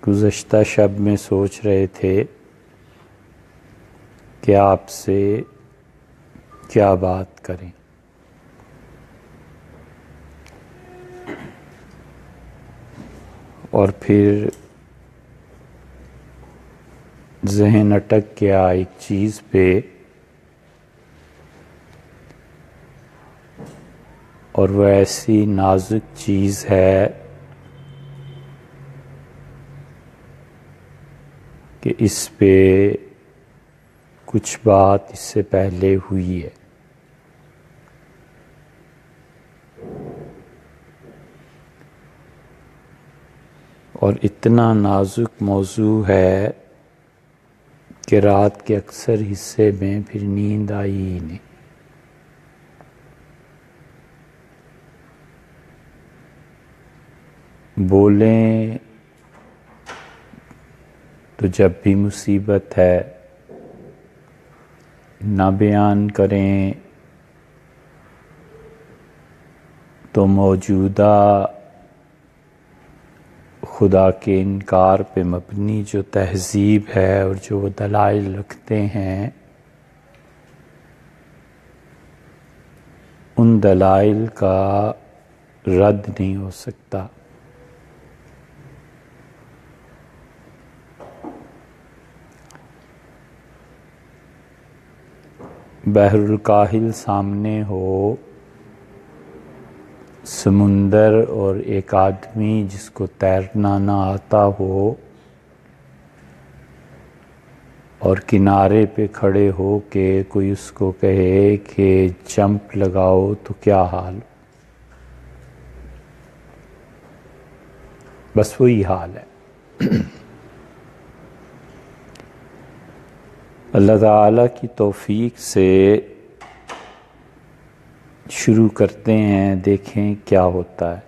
گزشتہ شب میں سوچ رہے تھے کہ آپ سے کیا بات کریں، اور پھر ذہن اٹک گیا ایک چیز پہ، اور وہ ایسی نازک چیز ہے کہ اس پہ کچھ بات اس سے پہلے ہوئی ہے، اور اتنا نازک موضوع ہے کہ رات کے اکثر حصے میں پھر نیند آئی ہی نہیں۔ بولیں تو جب بھی مصیبت ہے، نہ بیان کریں تو موجودہ خدا کے انکار پہ مبنی جو تہذیب ہے اور جو وہ دلائل رکھتے ہیں، ان دلائل کا رد نہیں ہو سکتا۔ بحر الکاہل سامنے ہو، سمندر اور ایک آدمی جس کو تیرنا نہ آتا ہو، اور کنارے پہ کھڑے ہو کے کوئی اس کو کہے کہ جمپ لگاؤ تو کیا حال؟ بس وہی حال ہے۔ اللہ تعالیٰ کی توفیق سے شروع کرتے ہیں، دیکھیں کیا ہوتا ہے۔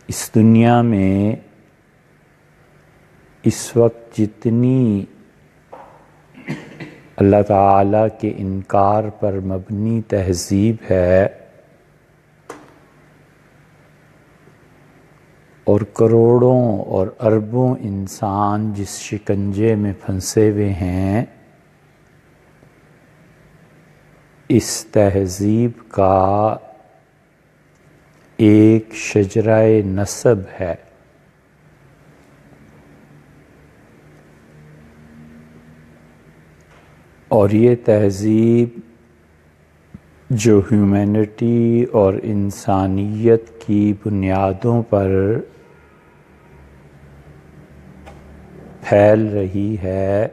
اس دنیا میں اس وقت جتنی اللہ تعالیٰ کے انکار پر مبنی تہذیب ہے، اور کروڑوں اور اربوں انسان جس شکنجے میں پھنسے ہوئے ہیں، اس تہذیب کا ایک شجرہ نسب ہے، اور یہ تہذیب جو ہیومینٹی اور انسانیت کی بنیادوں پر پھیل رہی ہے،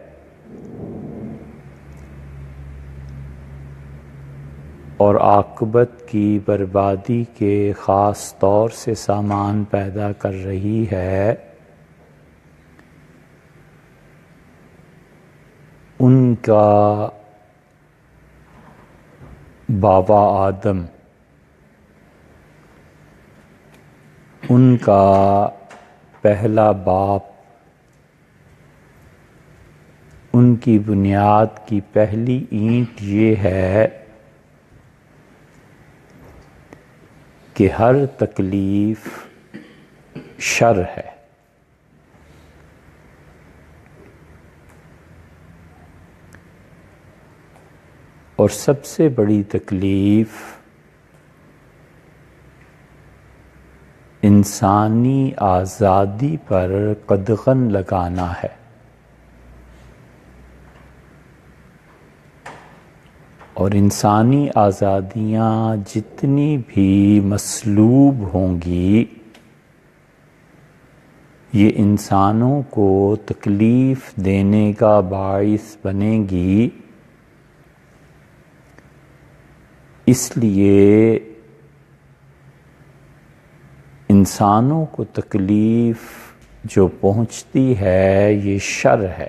اور عاقبت کی بربادی کے خاص طور سے سامان پیدا کر رہی ہے، ان کا بابا آدم، ان کا پہلا باپ، ان کی بنیاد کی پہلی اینٹ یہ ہے کہ ہر تکلیف شر ہے، اور سب سے بڑی تکلیف انسانی آزادی پر قدغن لگانا ہے۔ اور انسانی آزادیاں جتنی بھی مسلوب ہوں گی، یہ انسانوں کو تکلیف دینے کا باعث بنے گی، اس لیے انسانوں کو تکلیف جو پہنچتی ہے یہ شر ہے۔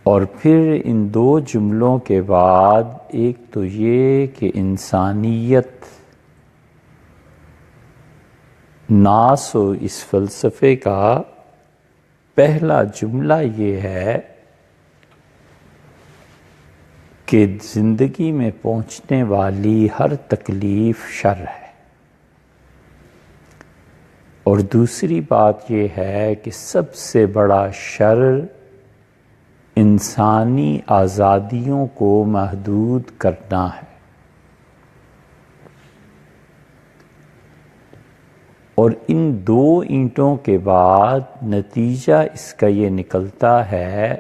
اور پھر ان دو جملوں کے بعد ایک تو یہ کہ انسانیت ناس و اس فلسفے کا پہلا جملہ یہ ہے کہ زندگی میں پہنچنے والی ہر تکلیف شر ہے، اور دوسری بات یہ ہے کہ سب سے بڑا شر انسانی آزادیوں کو محدود کرنا ہے، اور ان دو اینٹوں کے بعد نتیجہ اس کا یہ نکلتا ہے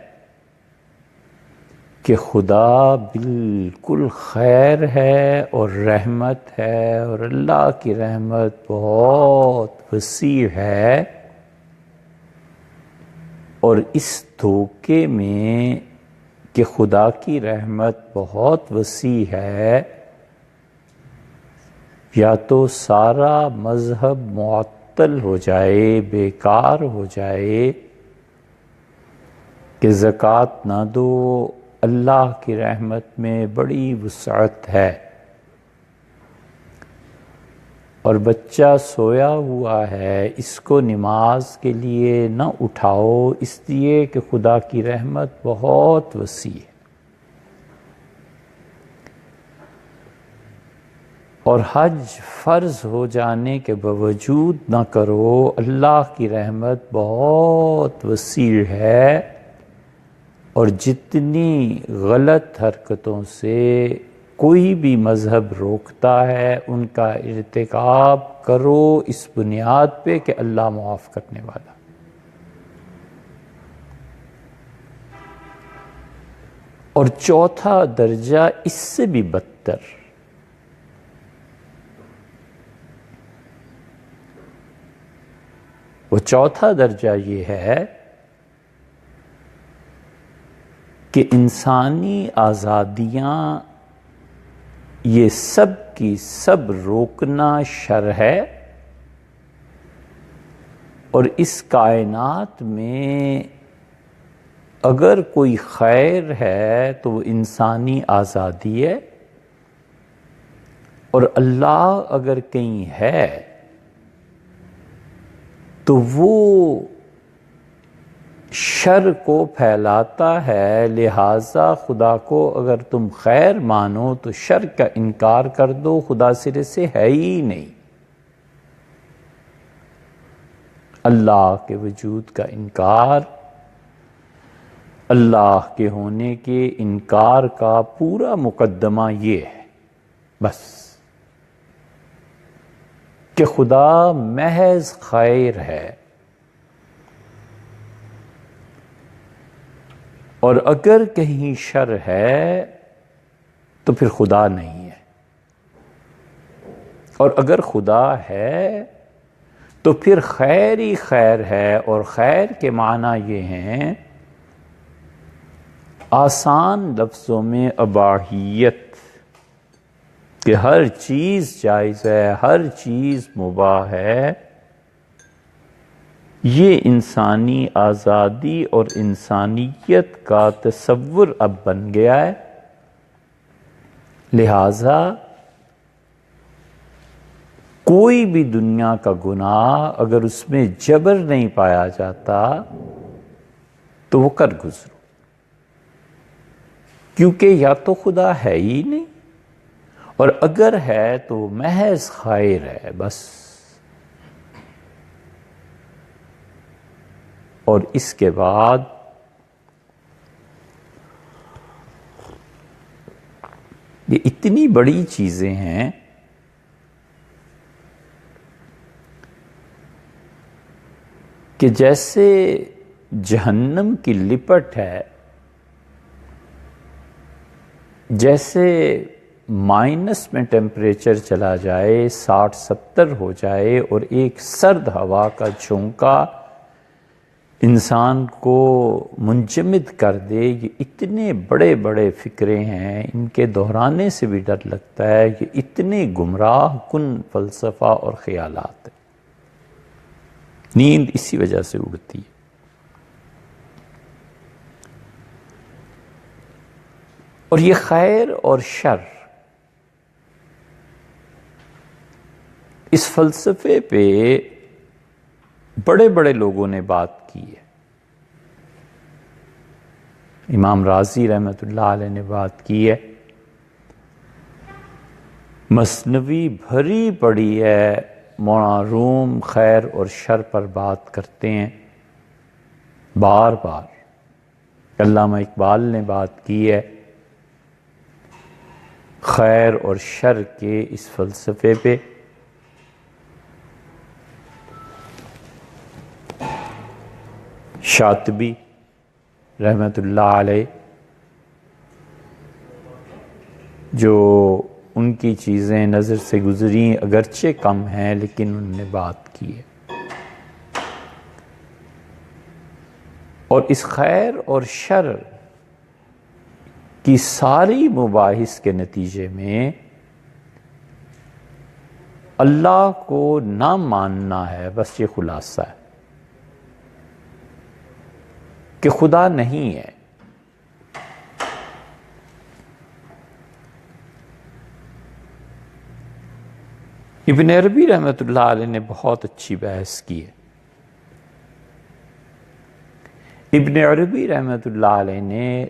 کہ خدا بالکل خیر ہے اور رحمت ہے، اور اللہ کی رحمت بہت وسیع ہے، اور اس دھوکے میں کہ خدا کی رحمت بہت وسیع ہے، یا تو سارا مذہب معطل ہو جائے، بیکار ہو جائے کہ زکوٰۃ نہ دو، اللہ کی رحمت میں بڑی وسعت ہے، اور بچہ سویا ہوا ہے اس کو نماز کے لیے نہ اٹھاؤ اس لیے کہ خدا کی رحمت بہت وسیع ہے، اور حج فرض ہو جانے کے باوجود نہ کرو، اللہ کی رحمت بہت وسیع ہے، اور جتنی غلط حرکتوں سے کوئی بھی مذہب روکتا ہے ان کا ارتکاب کرو اس بنیاد پہ کہ اللہ معاف کرنے والا۔ اور چوتھا درجہ اس سے بھی بدتر، وہ چوتھا درجہ یہ ہے کہ انسانی آزادیاں یہ سب کی سب روکنا شر ہے، اور اس کائنات میں اگر کوئی خیر ہے تو وہ انسانی آزادی ہے، اور اللہ اگر کہیں ہے تو وہ شر کو پھیلاتا ہے، لہٰذا خدا کو اگر تم خیر مانو تو شر کا انکار کر دو، خدا سرے سے ہے ہی نہیں، اللہ کے وجود کا انکار، اللہ کے ہونے کے انکار کا پورا مقدمہ یہ ہے بس کہ خدا محض خیر ہے، اور اگر کہیں شر ہے تو پھر خدا نہیں ہے، اور اگر خدا ہے تو پھر خیر ہی خیر ہے، اور خیر کے معنی یہ ہیں آسان لفظوں میں اباحیت، کہ ہر چیز جائز ہے، ہر چیز مباح ہے، یہ انسانی آزادی اور انسانیت کا تصور اب بن گیا ہے، لہٰذا کوئی بھی دنیا کا گناہ اگر اس میں جبر نہیں پایا جاتا تو وہ کر گزرو، کیونکہ یا تو خدا ہے ہی نہیں، اور اگر ہے تو محض خیر ہے بس۔ اور اس کے بعد یہ اتنی بڑی چیزیں ہیں کہ جیسے جہنم کی لپٹ ہے، جیسے مائنس میں ٹیمپریچر چلا جائے، 60-70 ہو جائے، اور ایک سرد ہوا کا جھونکا انسان کو منجمد کر دے، یہ اتنے بڑے بڑے فکرے ہیں، ان کے دہرانے سے بھی ڈر لگتا ہے کہ اتنے گمراہ کن فلسفہ اور خیالات ہیں۔ نیند اسی وجہ سے اڑتی ہے۔ اور یہ خیر اور شر، اس فلسفے پہ بڑے بڑے لوگوں نے بات کی ہے۔ امام رازی رحمۃ اللہ علیہ نے بات کی ہے، مثنوی بھری پڑی ہے، مولانا روم خیر اور شر پر بات کرتے ہیں بار بار۔ علامہ اقبال نے بات کی ہے خیر اور شر کے اس فلسفے پہ۔ شاطبی رحمۃ اللہ علیہ، جو ان کی چیزیں نظر سے گزری اگرچہ کم ہیں لیکن انہوں نے بات کی ہے۔ اور اس خیر اور شر کی ساری مباحث کے نتیجے میں اللہ کو نہ ماننا ہے، بس یہ خلاصہ ہے کہ خدا نہیں ہے۔ ابن عربی رحمۃ اللہ علیہ نے بہت اچھی بحث کی ہے۔ ابن عربی رحمۃ اللہ علیہ نے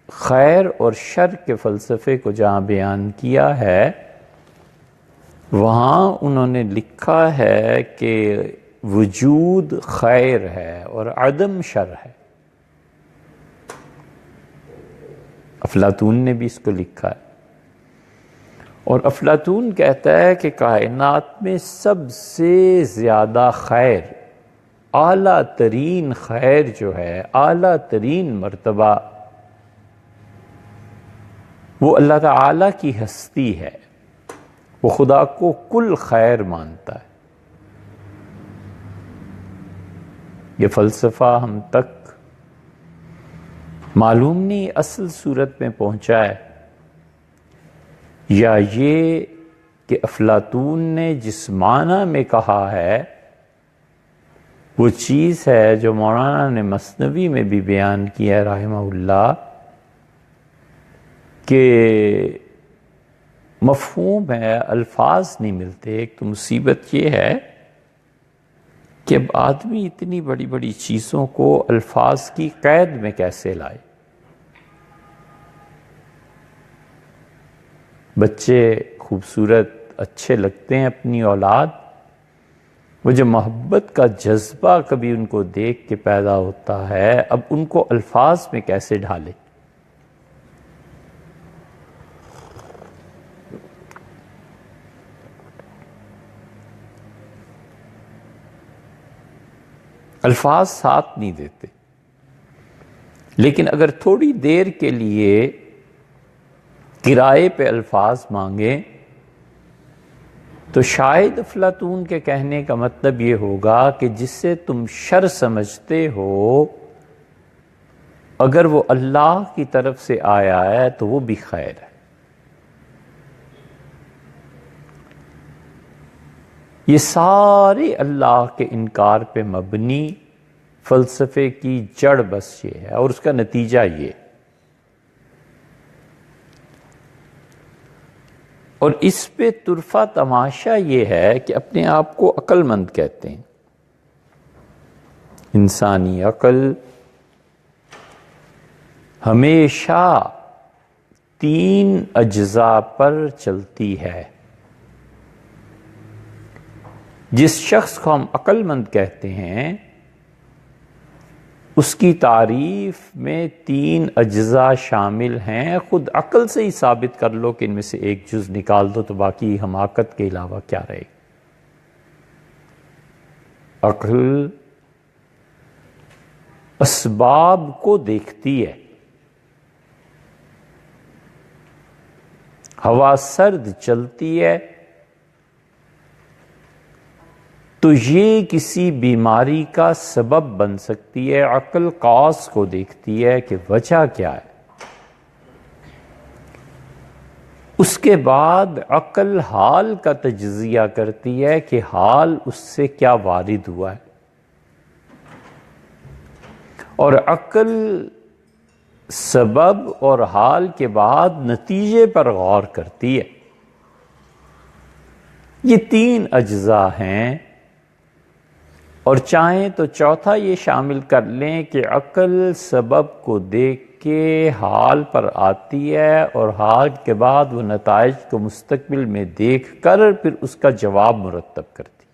خیر اور شر کے فلسفے کو جہاں بیان کیا ہے، وہاں انہوں نے لکھا ہے کہ وجود خیر ہے اور عدم شر ہے۔ افلاطون نے بھی اس کو لکھا ہے، اور افلاطون کہتا ہے کہ کائنات میں سب سے زیادہ خیر، اعلیٰ ترین خیر جو ہے، اعلیٰ ترین مرتبہ، وہ اللہ تعالیٰ کی ہستی ہے۔ وہ خدا کو کل خیر مانتا ہے۔ یہ فلسفہ ہم تک معلوم نہیں اصل صورت میں پہنچا ہے، یا یہ کہ افلاطون نے جس معنی میں کہا ہے وہ چیز ہے جو مولانا نے مثنوی میں بھی بیان کیا ہے رحمہ اللہ، کہ مفہوم ہے، الفاظ نہیں ملتے۔ ایک تو مصیبت یہ ہے کہ اب آدمی اتنی بڑی بڑی چیزوں کو الفاظ کی قید میں کیسے لائے۔ بچے خوبصورت اچھے لگتے ہیں، اپنی اولاد، وہ جو محبت کا جذبہ کبھی ان کو دیکھ کے پیدا ہوتا ہے، اب ان کو الفاظ میں کیسے ڈھالے۔ الفاظ ساتھ نہیں دیتے، لیکن اگر تھوڑی دیر کے لیے کرائے پہ الفاظ مانگیں تو شاید افلاطون کے کہنے کا مطلب یہ ہوگا کہ جس سے تم شر سمجھتے ہو، اگر وہ اللہ کی طرف سے آیا ہے تو وہ بھی خیر ہے۔ یہ سارے اللہ کے انکار پہ مبنی فلسفے کی جڑ بس یہ ہے، اور اس کا نتیجہ یہ، اور اس پہ طرفہ تماشا یہ ہے کہ اپنے آپ کو عقل مند کہتے ہیں۔ انسانی عقل ہمیشہ 3 اجزاء پر چلتی ہے۔ جس شخص کو ہم عقل مند کہتے ہیں، اس کی تعریف میں 3 اجزاء شامل ہیں۔ خود عقل سے ہی ثابت کر لو کہ ان میں سے ایک جز نکال دو تو باقی حماقت کے علاوہ کیا رہے گا۔ عقل اسباب کو دیکھتی ہے۔ ہوا سرد چلتی ہے تو یہ کسی بیماری کا سبب بن سکتی ہے۔ عقل کاز کو دیکھتی ہے کہ وجہ کیا ہے۔ اس کے بعد عقل حال کا تجزیہ کرتی ہے کہ حال اس سے کیا وارد ہوا ہے، اور عقل سبب اور حال کے بعد نتیجے پر غور کرتی ہے۔ یہ تین اجزاء ہیں، اور چاہیں تو چوتھا یہ شامل کر لیں کہ عقل سبب کو دیکھ کے حال پر آتی ہے اور حال کے بعد وہ نتائج کو مستقبل میں دیکھ کر پھر اس کا جواب مرتب کرتی۔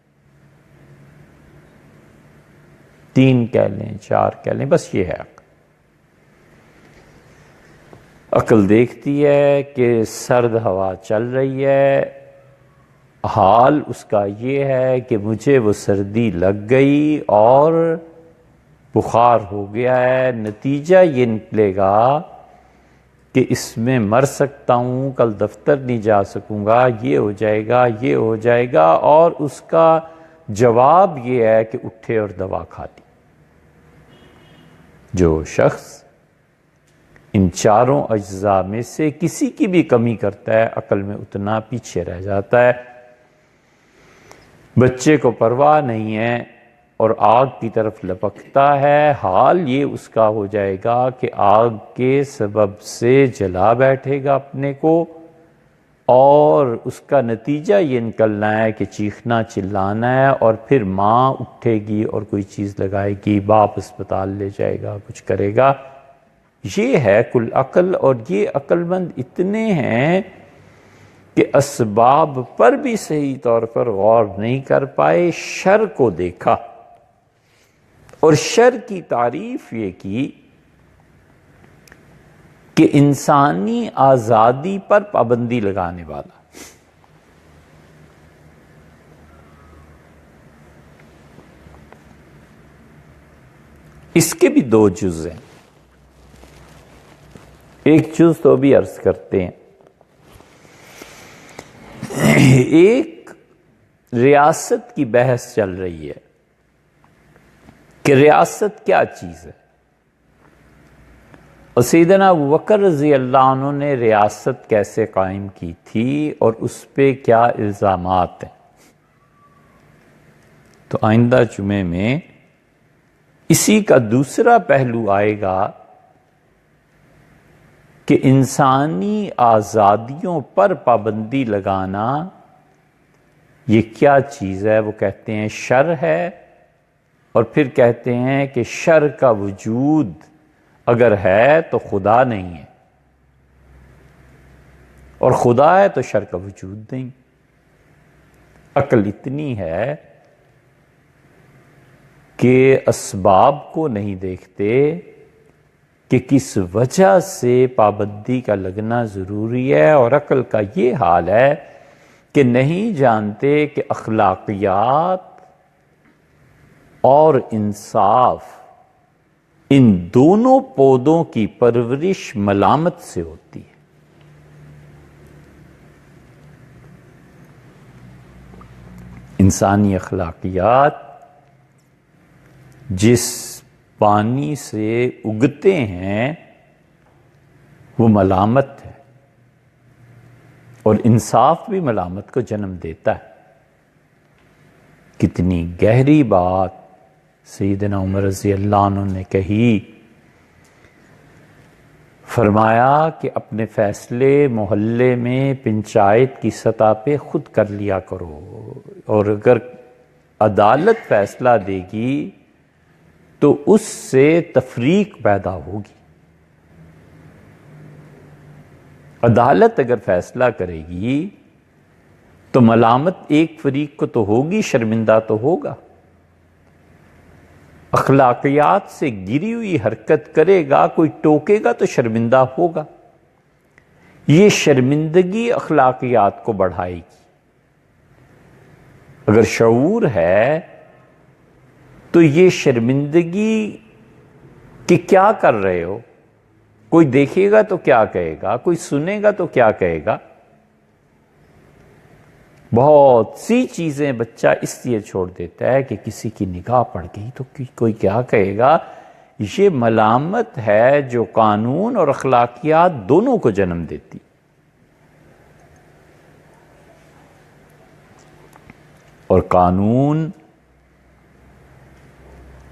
تین کہہ لیں، چار کہہ لیں، بس یہ ہے عقل۔ عقل دیکھتی ہے کہ سرد ہوا چل رہی ہے، حال اس کا یہ ہے کہ مجھے وہ سردی لگ گئی اور بخار ہو گیا ہے، نتیجہ یہ نکلے گا کہ اس میں مر سکتا ہوں، کل دفتر نہیں جا سکوں گا، یہ ہو جائے گا، یہ ہو جائے گا، اور اس کا جواب یہ ہے کہ اٹھے اور دوا کھا لی۔ جو شخص ان چاروں اجزاء میں سے کسی کی بھی کمی کرتا ہے، عقل میں اتنا پیچھے رہ جاتا ہے۔ بچے کو پرواہ نہیں ہے اور آگ کی طرف لپکتا ہے، حال یہ اس کا ہو جائے گا کہ آگ کے سبب سے جلا بیٹھے گا اپنے کو، اور اس کا نتیجہ یہ نکلنا ہے کہ چیخنا چلانا ہے، اور پھر ماں اٹھے گی اور کوئی چیز لگائے گی، باپ اسپتال لے جائے گا، کچھ کرے گا۔ یہ ہے کل عقل، اور یہ عقل مند اتنے ہیں کہ اسباب پر بھی صحیح طور پر غور نہیں کر پائے، شر کو دیکھا اور شر کی تعریف یہ کی کہ انسانی آزادی پر پابندی لگانے والا۔ اس کے بھی دو جز ہیں، ایک جز تو بھی عرض کرتے ہیں۔ ایک ریاست کی بحث چل رہی ہے کہ ریاست کیا چیز ہے، اور سیدنا ابوبکر رضی اللہ عنہ نے ریاست کیسے قائم کی تھی اور اس پہ کیا الزامات ہیں۔ تو آئندہ جمعے میں اسی کا دوسرا پہلو آئے گا کہ انسانی آزادیوں پر پابندی لگانا یہ کیا چیز ہے۔ وہ کہتے ہیں شر ہے، اور پھر کہتے ہیں کہ شر کا وجود اگر ہے تو خدا نہیں ہے، اور خدا ہے تو شر کا وجود نہیں۔ عقل اتنی ہے کہ اسباب کو نہیں دیکھتے کہ کس وجہ سے پابندی کا لگنا ضروری ہے، اور عقل کا یہ حال ہے کہ نہیں جانتے کہ اخلاقیات اور انصاف ان دونوں پودوں کی پرورش ملامت سے ہوتی ہے۔ انسانی اخلاقیات جس پانی سے اگتے ہیں وہ ملامت ہے، اور انصاف بھی ملامت کو جنم دیتا ہے۔ کتنی گہری بات سیدنا عمر رضی اللہ عنہ نے کہی، فرمایا کہ اپنے فیصلے محلے میں پنچایت کی سطح پہ خود کر لیا کرو، اور اگر عدالت فیصلہ دے گی تو اس سے تفریق پیدا ہوگی۔ عدالت اگر فیصلہ کرے گی تو ملامت ایک فریق کو تو ہوگی، شرمندہ تو ہوگا۔ اخلاقیات سے گری ہوئی حرکت کرے گا، کوئی ٹوکے گا تو شرمندہ ہوگا۔ یہ شرمندگی اخلاقیات کو بڑھائے گی۔ اگر شعور ہے تو یہ شرمندگی کہ کیا کر رہے ہو، کوئی دیکھے گا تو کیا کہے گا، کوئی سنے گا تو کیا کہے گا۔ بہت سی چیزیں بچہ اس لیے چھوڑ دیتا ہے کہ کسی کی نگاہ پڑ گئی تو کوئی کیا کہے گا۔ یہ ملامت ہے جو قانون اور اخلاقیات دونوں کو جنم دیتی۔ اور قانون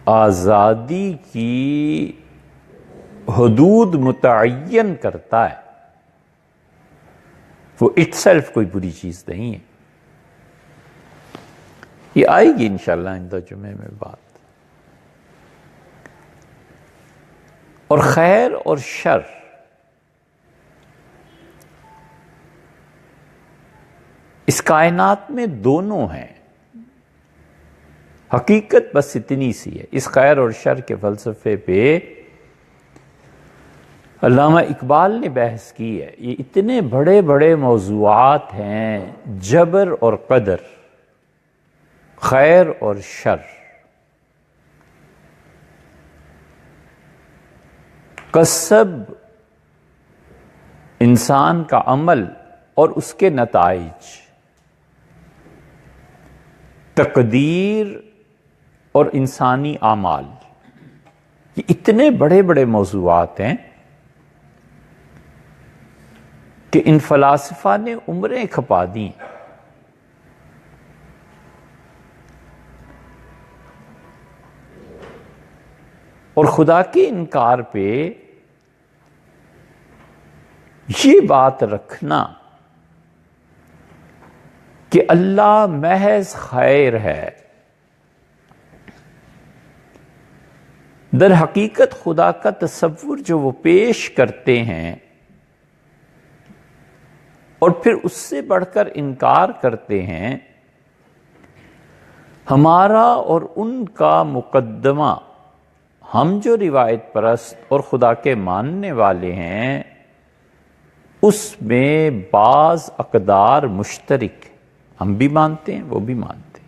آزادی کی حدود متعین کرتا ہے، وہ اٹ سیلف کوئی بری چیز نہیں ہے۔ یہ آئے گی انشاءاللہ آئندہ جمعے میں بات۔ اور خیر اور شر اس کائنات میں دونوں ہیں، حقیقت بس اتنی سی ہے۔ اس خیر اور شر کے فلسفے پہ علامہ اقبال نے بحث کی ہے۔ یہ اتنے بڑے بڑے موضوعات ہیں، جبر اور قدر، خیر اور شر، کسب انسان کا عمل اور اس کے نتائج، تقدیر اور انسانی اعمال، یہ اتنے بڑے بڑے موضوعات ہیں کہ ان فلاسفہ نے عمریں کھپا دی۔ اور خدا کے انکار پہ یہ بات رکھنا کہ اللہ محض خیر ہے، در حقیقت خدا کا تصور جو وہ پیش کرتے ہیں اور پھر اس سے بڑھ کر انکار کرتے ہیں، ہمارا اور ان کا مقدمہ، ہم جو روایت پرست اور خدا کے ماننے والے ہیں، اس میں بعض اقدار مشترک ہیں، ہم بھی مانتے ہیں وہ بھی مانتے ہیں۔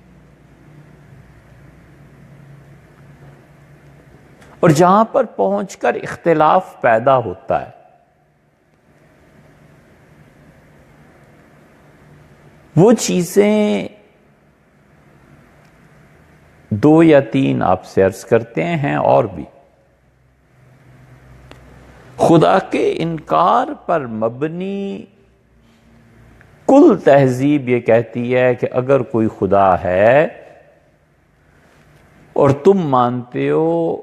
اور جہاں پر پہنچ کر اختلاف پیدا ہوتا ہے وہ چیزیں دو یا تین آپ سے عرض کرتے ہیں، اور بھی خدا کے انکار پر مبنی کل تہذیب یہ کہتی ہے کہ اگر کوئی خدا ہے اور تم مانتے ہو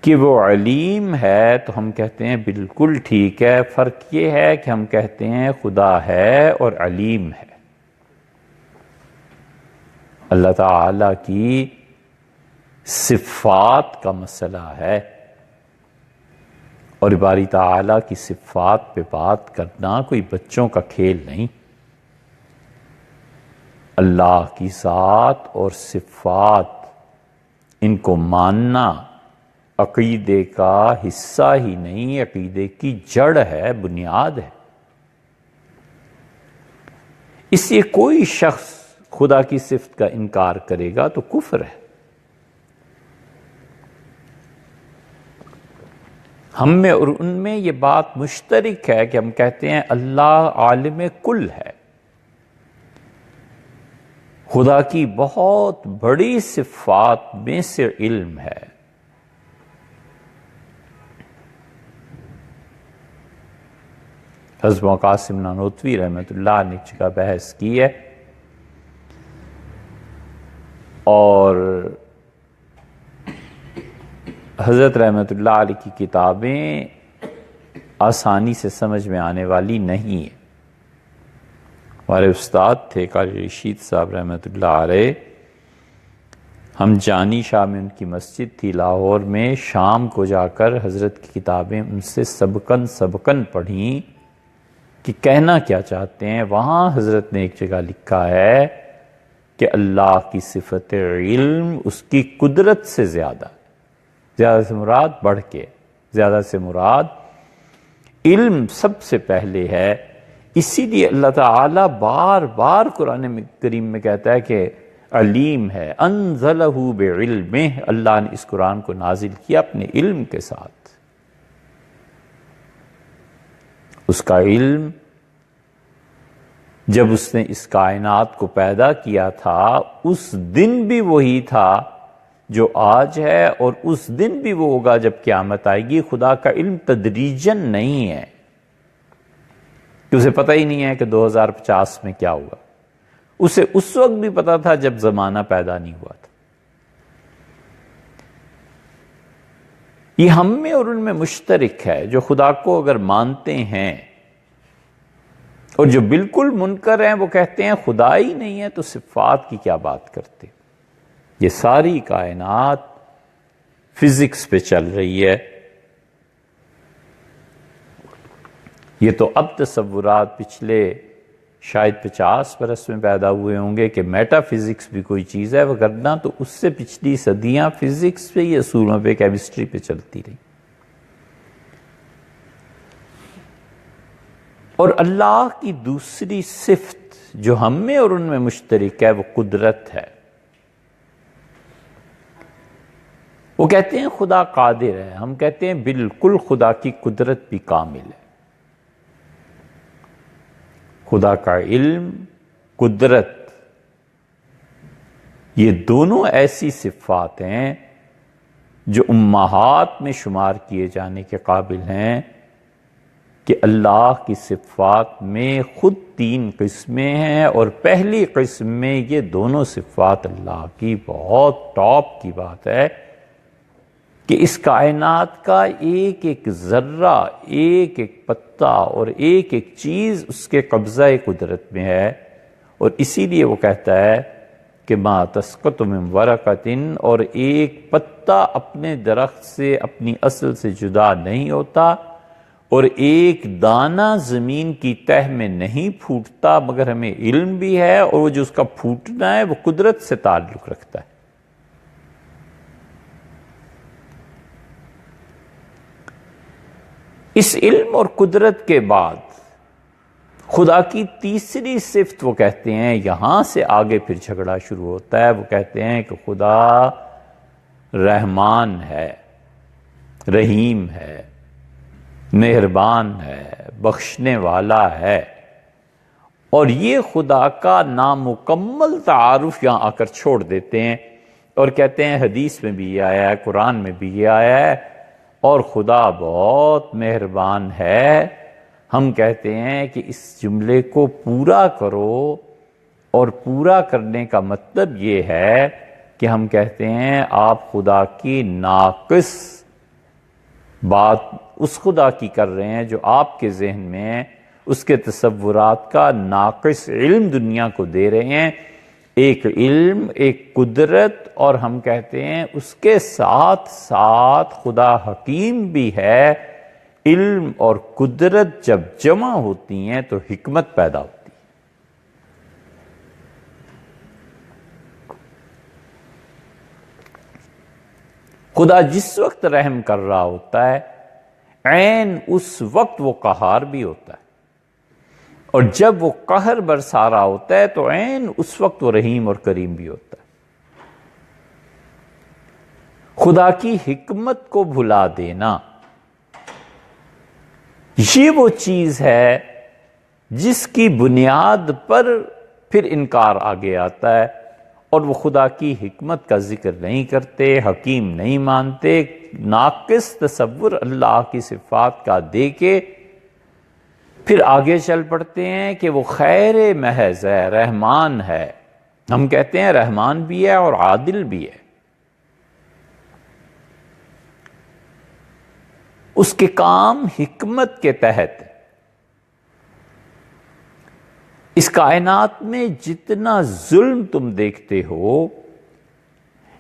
کہ وہ علیم ہے تو ہم کہتے ہیں بالکل ٹھیک ہے۔ فرق یہ ہے کہ ہم کہتے ہیں خدا ہے اور علیم ہے۔ اللہ تعالی کی صفات کا مسئلہ ہے، اور باری تعالی کی صفات پہ بات کرنا کوئی بچوں کا کھیل نہیں۔ اللہ کی ذات اور صفات، ان کو ماننا عقیدے کا حصہ ہی نہیں، عقیدے کی جڑ ہے، بنیاد ہے۔ اس لیے کوئی شخص خدا کی صفت کا انکار کرے گا تو کفر ہے۔ ہم میں اور ان میں یہ بات مشترک ہے کہ ہم کہتے ہیں اللہ عالم کل ہے، خدا کی بہت بڑی صفات میں سے علم ہے۔ حضرت قاسم نانوتوی رحمۃ اللہ نے ایک جگہ بحث کی ہے، اور حضرت رحمۃ اللہ علیہ کی کتابیں آسانی سے سمجھ میں آنے والی نہیں ہیں۔ ہمارے استاد تھے قاری رشید صاحب رحمۃ اللہ علیہ، ہم جانی شاہ میں ان کی مسجد تھی لاہور میں، شام کو جا کر حضرت کی کتابیں ان سے سبقن پڑھیں کہ کہنا کیا چاہتے ہیں۔ وہاں حضرت نے ایک جگہ لکھا ہے کہ اللہ کی صفت علم اس کی قدرت سے زیادہ سے مراد بڑھ کے، زیادہ سے مراد علم سب سے پہلے ہے۔ اسی لیے اللہ تعالیٰ بار بار قرآن کریم میں کہتا ہے کہ علیم ہے، انزلہ بعلمہ، اللہ نے اس قرآن کو نازل کیا اپنے علم کے ساتھ۔ اس کا علم جب اس نے اس کائنات کو پیدا کیا تھا، اس دن بھی وہی تھا جو آج ہے، اور اس دن بھی وہ ہوگا جب قیامت آئے گی۔ خدا کا علم تدریجاً نہیں ہے کہ اسے پتہ ہی نہیں ہے کہ 2050 میں کیا ہوگا، اسے اس وقت بھی پتا تھا جب زمانہ پیدا نہیں ہوا تھا۔ یہ ہم میں اور ان میں مشترک ہے۔ جو خدا کو اگر مانتے ہیں اور جو بالکل منکر ہیں وہ کہتے ہیں خدا ہی نہیں ہے تو صفات کی کیا بات کرتے۔ یہ ساری کائنات فزکس پہ چل رہی ہے۔ یہ تو اب تصورات پچھلے شاید 50 برس میں پیدا ہوئے ہوں گے کہ میٹا فزکس بھی کوئی چیز ہے، وگرنہ تو اس سے پچھلی صدیاں فزکس پہ ہی اصولوں پہ کیمسٹری پہ چلتی رہی۔ اور اللہ کی دوسری صفت جو ہم میں اور ان میں مشترک ہے وہ قدرت ہے۔ وہ کہتے ہیں خدا قادر ہے، ہم کہتے ہیں بالکل خدا کی قدرت بھی کامل ہے۔ خدا کا علم، قدرت، یہ دونوں ایسی صفات ہیں جو امہات میں شمار کیے جانے کے قابل ہیں کہ اللہ کی صفات میں خود 3 قسمیں ہیں، اور پہلی قسم میں یہ دونوں صفات اللہ کی بہت ٹاپ کی بات ہے کہ اس کائنات کا ایک ایک ذرہ، ایک ایک پتا اور ایک ایک چیز اس کے قبضہ قدرت میں ہے۔ اور اسی لیے وہ کہتا ہے کہ ما تسقط من ورقۃ، اور ایک پتا اپنے درخت سے اپنی اصل سے جدا نہیں ہوتا، اور ایک دانہ زمین کی تہ میں نہیں پھوٹتا، مگر ہمیں علم بھی ہے، اور وہ جو اس کا پھوٹنا ہے وہ قدرت سے تعلق رکھتا ہے۔ اس علم اور قدرت کے بعد خدا کی تیسری صفت وہ کہتے ہیں، یہاں سے آگے پھر جھگڑا شروع ہوتا ہے، وہ کہتے ہیں کہ خدا رحمان ہے، رحیم ہے، مہربان ہے، بخشنے والا ہے۔ اور یہ خدا کا نامکمل تعارف یہاں آ کر چھوڑ دیتے ہیں اور کہتے ہیں حدیث میں بھی یہ آیا ہے، قرآن میں بھی یہ آیا ہے، اور خدا بہت مہربان ہے۔ ہم کہتے ہیں کہ اس جملے کو پورا کرو، اور پورا کرنے کا مطلب یہ ہے کہ ہم کہتے ہیں آپ خدا کی ناقص بات اس خدا کی کر رہے ہیں جو آپ کے ذہن میں ہے، اس کے تصورات کا ناقص علم دنیا کو دے رہے ہیں۔ ایک علم، ایک قدرت، اور ہم کہتے ہیں اس کے ساتھ ساتھ خدا حکیم بھی ہے۔ علم اور قدرت جب جمع ہوتی ہیں تو حکمت پیدا ہوتی ہے۔ خدا جس وقت رحم کر رہا ہوتا ہے عین اس وقت وہ قہار بھی ہوتا ہے، اور جب وہ قہر برسا رہا ہوتا ہے تو عین اس وقت وہ رحیم اور کریم بھی ہوتا ہے۔ خدا کی حکمت کو بھلا دینا یہ وہ چیز ہے جس کی بنیاد پر پھر انکار آگے آتا ہے، اور وہ خدا کی حکمت کا ذکر نہیں کرتے، حکیم نہیں مانتے، ناقص تصور اللہ کی صفات کا دے کے پھر آگے چل پڑتے ہیں کہ وہ خیر محض ہے، رحمان ہے۔ ہم کہتے ہیں رحمان بھی ہے اور عادل بھی ہے۔ اس کے کام حکمت کے تحت۔ اس کائنات میں جتنا ظلم تم دیکھتے ہو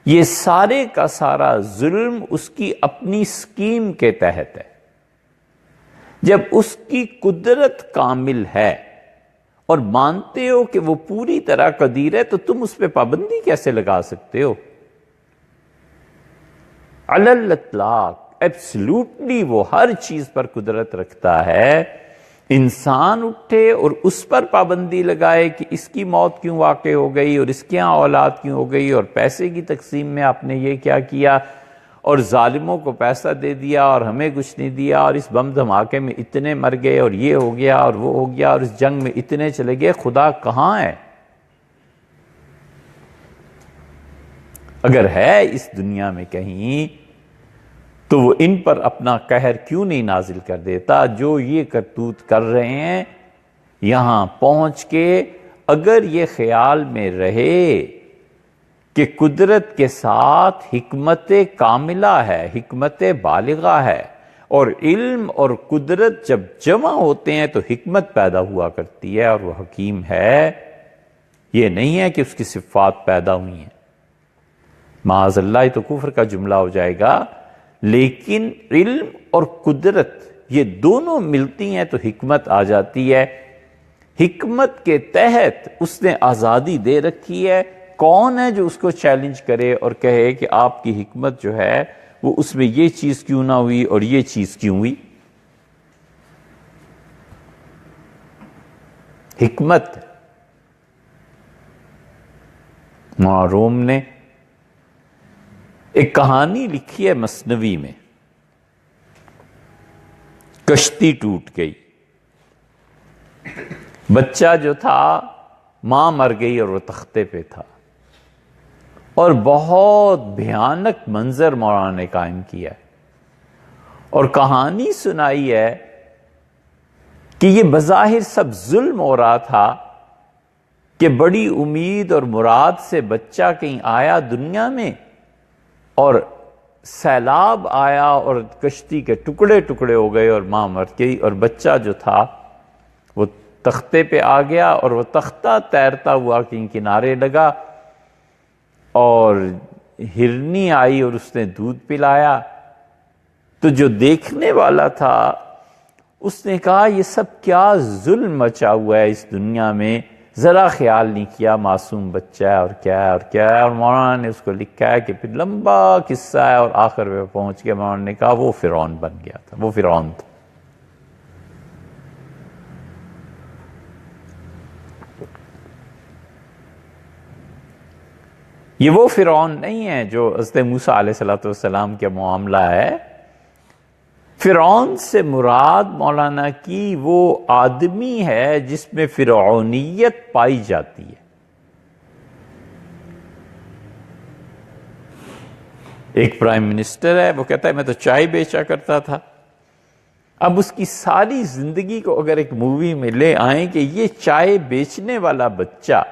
یہ سارے کا سارا ظلم اس کی اپنی سکیم کے تحت ہے۔ جب اس کی قدرت کامل ہے اور مانتے ہو کہ وہ پوری طرح قدیر ہے تو تم اس پہ پابندی کیسے لگا سکتے ہو؟ علی الاطلاق ایبسلوٹلی وہ ہر چیز پر قدرت رکھتا ہے۔ انسان اٹھے اور اس پر پابندی لگائے کہ اس کی موت کیوں واقع ہو گئی اور اس کے یہاں اولاد کیوں ہو گئی اور پیسے کی تقسیم میں آپ نے یہ کیا کیا اور ظالموں کو پیسہ دے دیا اور ہمیں کچھ نہیں دیا اور اس بم دھماکے میں اتنے مر گئے اور یہ ہو گیا اور وہ ہو گیا اور اس جنگ میں اتنے چلے گئے۔ خدا کہاں ہے؟ اگر ہے اس دنیا میں کہیں تو وہ ان پر اپنا قہر کیوں نہیں نازل کر دیتا؟ جو یہ کرتوت کر رہے ہیں یہاں پہنچ کے اگر یہ خیال میں رہے کہ قدرت کے ساتھ حکمت کاملہ ہے، حکمت بالغہ ہے، اور علم اور قدرت جب جمع ہوتے ہیں تو حکمت پیدا ہوا کرتی ہے، اور وہ حکیم ہے۔ یہ نہیں ہے کہ اس کی صفات پیدا ہوئی ہیں، معاذ اللہ، یہ تو کفر کا جملہ ہو جائے گا۔ لیکن علم اور قدرت یہ دونوں ملتی ہیں تو حکمت آ جاتی ہے۔ حکمت کے تحت اس نے آزادی دے رکھی ہے۔ کون ہے جو اس کو چیلنج کرے اور کہے کہ آپ کی حکمت جو ہے وہ اس میں یہ چیز کیوں نہ ہوئی اور یہ چیز کیوں ہوئی؟ حکمت۔ روم نے ایک کہانی لکھی ہے مثنوی میں، کشتی ٹوٹ گئی، بچہ جو تھا ماں مر گئی اور وہ تختے پہ تھا، اور بہت بھیانک منظر مولانا نے قائم کیا ہے، اور کہانی سنائی ہے کہ یہ بظاہر سب ظلم ہو رہا تھا کہ بڑی امید اور مراد سے بچہ کہیں آیا دنیا میں، اور سیلاب آیا اور کشتی کے ٹکڑے ٹکڑے ہو گئے اور ماں مر گئی، اور بچہ جو تھا وہ تختے پہ آ گیا، اور وہ تختہ تیرتا ہوا کہیں کنارے لگا، اور ہرنی آئی اور اس نے دودھ پلایا۔ تو جو دیکھنے والا تھا اس نے کہا یہ سب کیا ظلم مچا ہوا ہے اس دنیا میں، ذرا خیال نہیں کیا معصوم بچہ ہے اور کیا ہے اور کیا ہے۔ اور مولانا نے اس کو لکھا ہے کہ پھر لمبا قصہ ہے، اور آخر میں پہنچ کے مولانا نے کہا وہ فرعون بن گیا تھا، وہ فرعون تھا۔ یہ وہ فرعون نہیں ہے جو حضرت موسیٰ علیہ السلام کے معاملہ ہے۔ فرعون سے مراد مولانا کی وہ آدمی ہے جس میں فرعونیت پائی جاتی ہے۔ ایک پرائم منسٹر ہے، وہ کہتا ہے میں تو چائے بیچا کرتا تھا۔ اب اس کی ساری زندگی کو اگر ایک مووی میں لے آئیں کہ یہ چائے بیچنے والا بچہ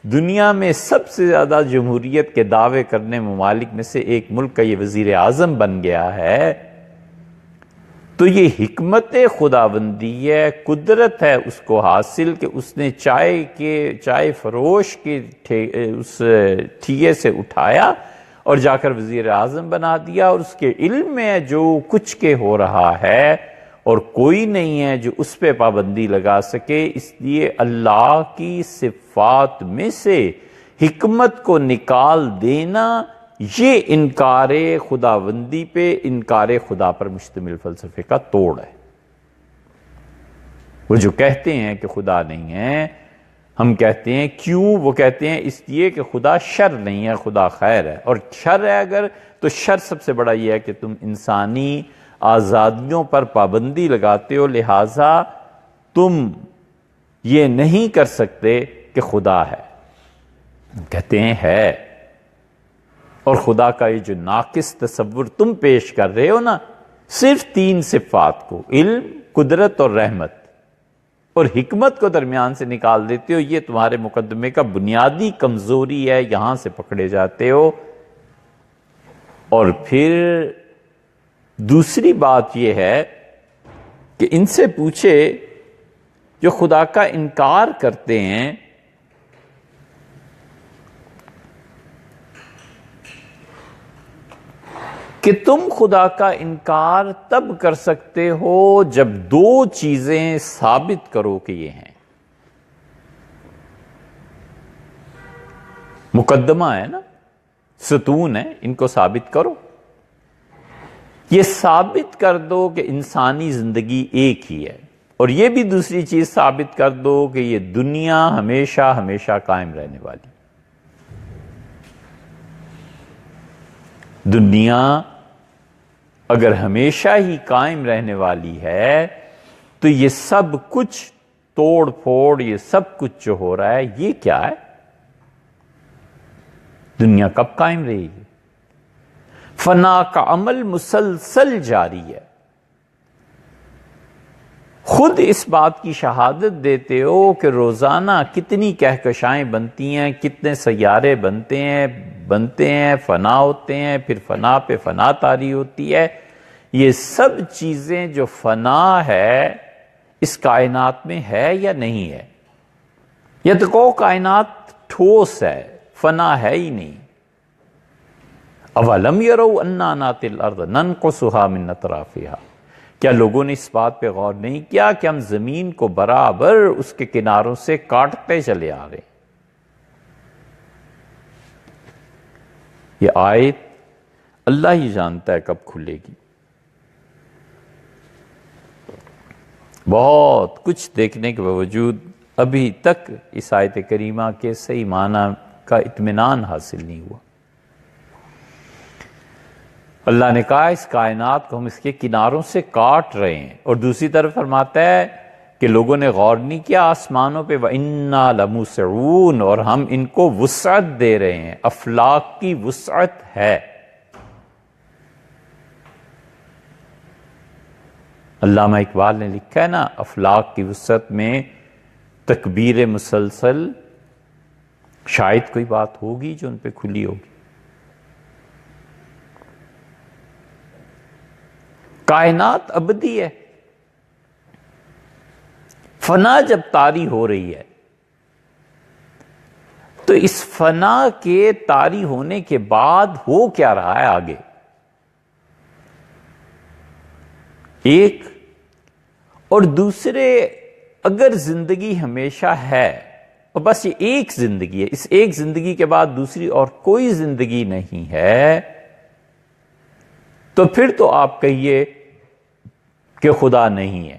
دنیا میں سب سے زیادہ جمہوریت کے دعوے کرنے ممالک میں سے ایک ملک کا یہ وزیر اعظم بن گیا ہے، تو یہ حکمت خداوندی ہے، قدرت ہے اس کو حاصل کہ اس نے چائے فروش کے اس ٹھیے سے اٹھایا اور جا کر وزیر اعظم بنا دیا، اور اس کے علم میں ہے جو کچھ کے ہو رہا ہے، اور کوئی نہیں ہے جو اس پہ پابندی لگا سکے۔ اس لیے اللہ کی صفات میں سے حکمت کو نکال دینا یہ انکار خداوندی پہ، انکار خدا پر مشتمل فلسفے کا توڑ ہے۔ وہ جو کہتے ہیں کہ خدا نہیں ہے، ہم کہتے ہیں کیوں؟ وہ کہتے ہیں اس لیے کہ خدا شر نہیں ہے، خدا خیر ہے، اور شر ہے اگر تو شر سب سے بڑا یہ ہے کہ تم انسانی آزادیوں پر پابندی لگاتے ہو، لہٰذا تم یہ نہیں کر سکتے کہ خدا ہے۔ کہتے ہیں ہے، اور خدا کا یہ جو ناقص تصور تم پیش کر رہے ہو نا، صرف تین صفات کو، علم، قدرت اور رحمت، اور حکمت کو درمیان سے نکال دیتے ہو، یہ تمہارے مقدمے کا بنیادی کمزوری ہے، یہاں سے پکڑے جاتے ہو۔ اور پھر دوسری بات یہ ہے کہ ان سے پوچھے جو خدا کا انکار کرتے ہیں کہ تم خدا کا انکار تب کر سکتے ہو جب دو چیزیں ثابت کرو کہ یہ ہیں۔ مقدمہ ہے نا، ستون ہے، ان کو ثابت کرو۔ یہ ثابت کر دو کہ انسانی زندگی ایک ہی ہے، اور یہ بھی دوسری چیز ثابت کر دو کہ یہ دنیا ہمیشہ ہمیشہ قائم رہنے والی۔ دنیا اگر ہمیشہ ہی قائم رہنے والی ہے تو یہ سب کچھ توڑ پھوڑ، یہ سب کچھ جو ہو رہا ہے یہ کیا ہے؟ دنیا کب قائم رہے گی؟ فنا کا عمل مسلسل جاری ہے، خود اس بات کی شہادت دیتے ہو کہ روزانہ کتنی کہکشائیں بنتی ہیں، کتنے سیارے بنتے ہیں، فنا ہوتے ہیں، پھر فنا پہ فنا طاری ہوتی ہے۔ یہ سب چیزیں جو فنا ہے اس کائنات میں ہے یا نہیں ہے؟ یا تو کو کائنات ٹھوس ہے، فنا ہے ہی نہیں۔ اَوَلَمْ يَرَوْا أَنَّا نَأْتِي الْأَرْضَ نَنْقُصُهَا مِنْ أَطْرَافِهَا، کیا لوگوں نے اس بات پہ غور نہیں کیا کہ ہم زمین کو برابر اس کے کناروں سے کاٹتے چلے آ رہے ہیں؟ یہ آیت اللہ ہی جانتا ہے کب کھلے گی۔ بہت کچھ دیکھنے کے باوجود ابھی تک اس آیت کریمہ کے صحیح معنی کا اطمینان حاصل نہیں ہوا۔ اللہ نے کہا اس کائنات کو ہم اس کے کناروں سے کاٹ رہے ہیں، اور دوسری طرف فرماتا ہے کہ لوگوں نے غور نہیں کیا آسمانوں پہ، وَإِنَّا لَمُوسِعُونَ، اور ہم ان کو وسعت دے رہے ہیں، افلاک کی وسعت ہے۔ علامہ اقبال نے لکھا ہے نا، افلاک کی وسعت میں تکبیر مسلسل، شاید کوئی بات ہوگی جو ان پہ کھلی ہوگی۔ کائنات ابدی ہے، فنا جب طاری ہو رہی ہے تو اس فنا کے طاری ہونے کے بعد ہو کیا رہا ہے آگے؟ ایک اور دوسرے، اگر زندگی ہمیشہ ہے اور بس یہ ایک زندگی ہے، اس ایک زندگی کے بعد دوسری اور کوئی زندگی نہیں ہے، تو پھر تو آپ کہیے کہ خدا نہیں ہے۔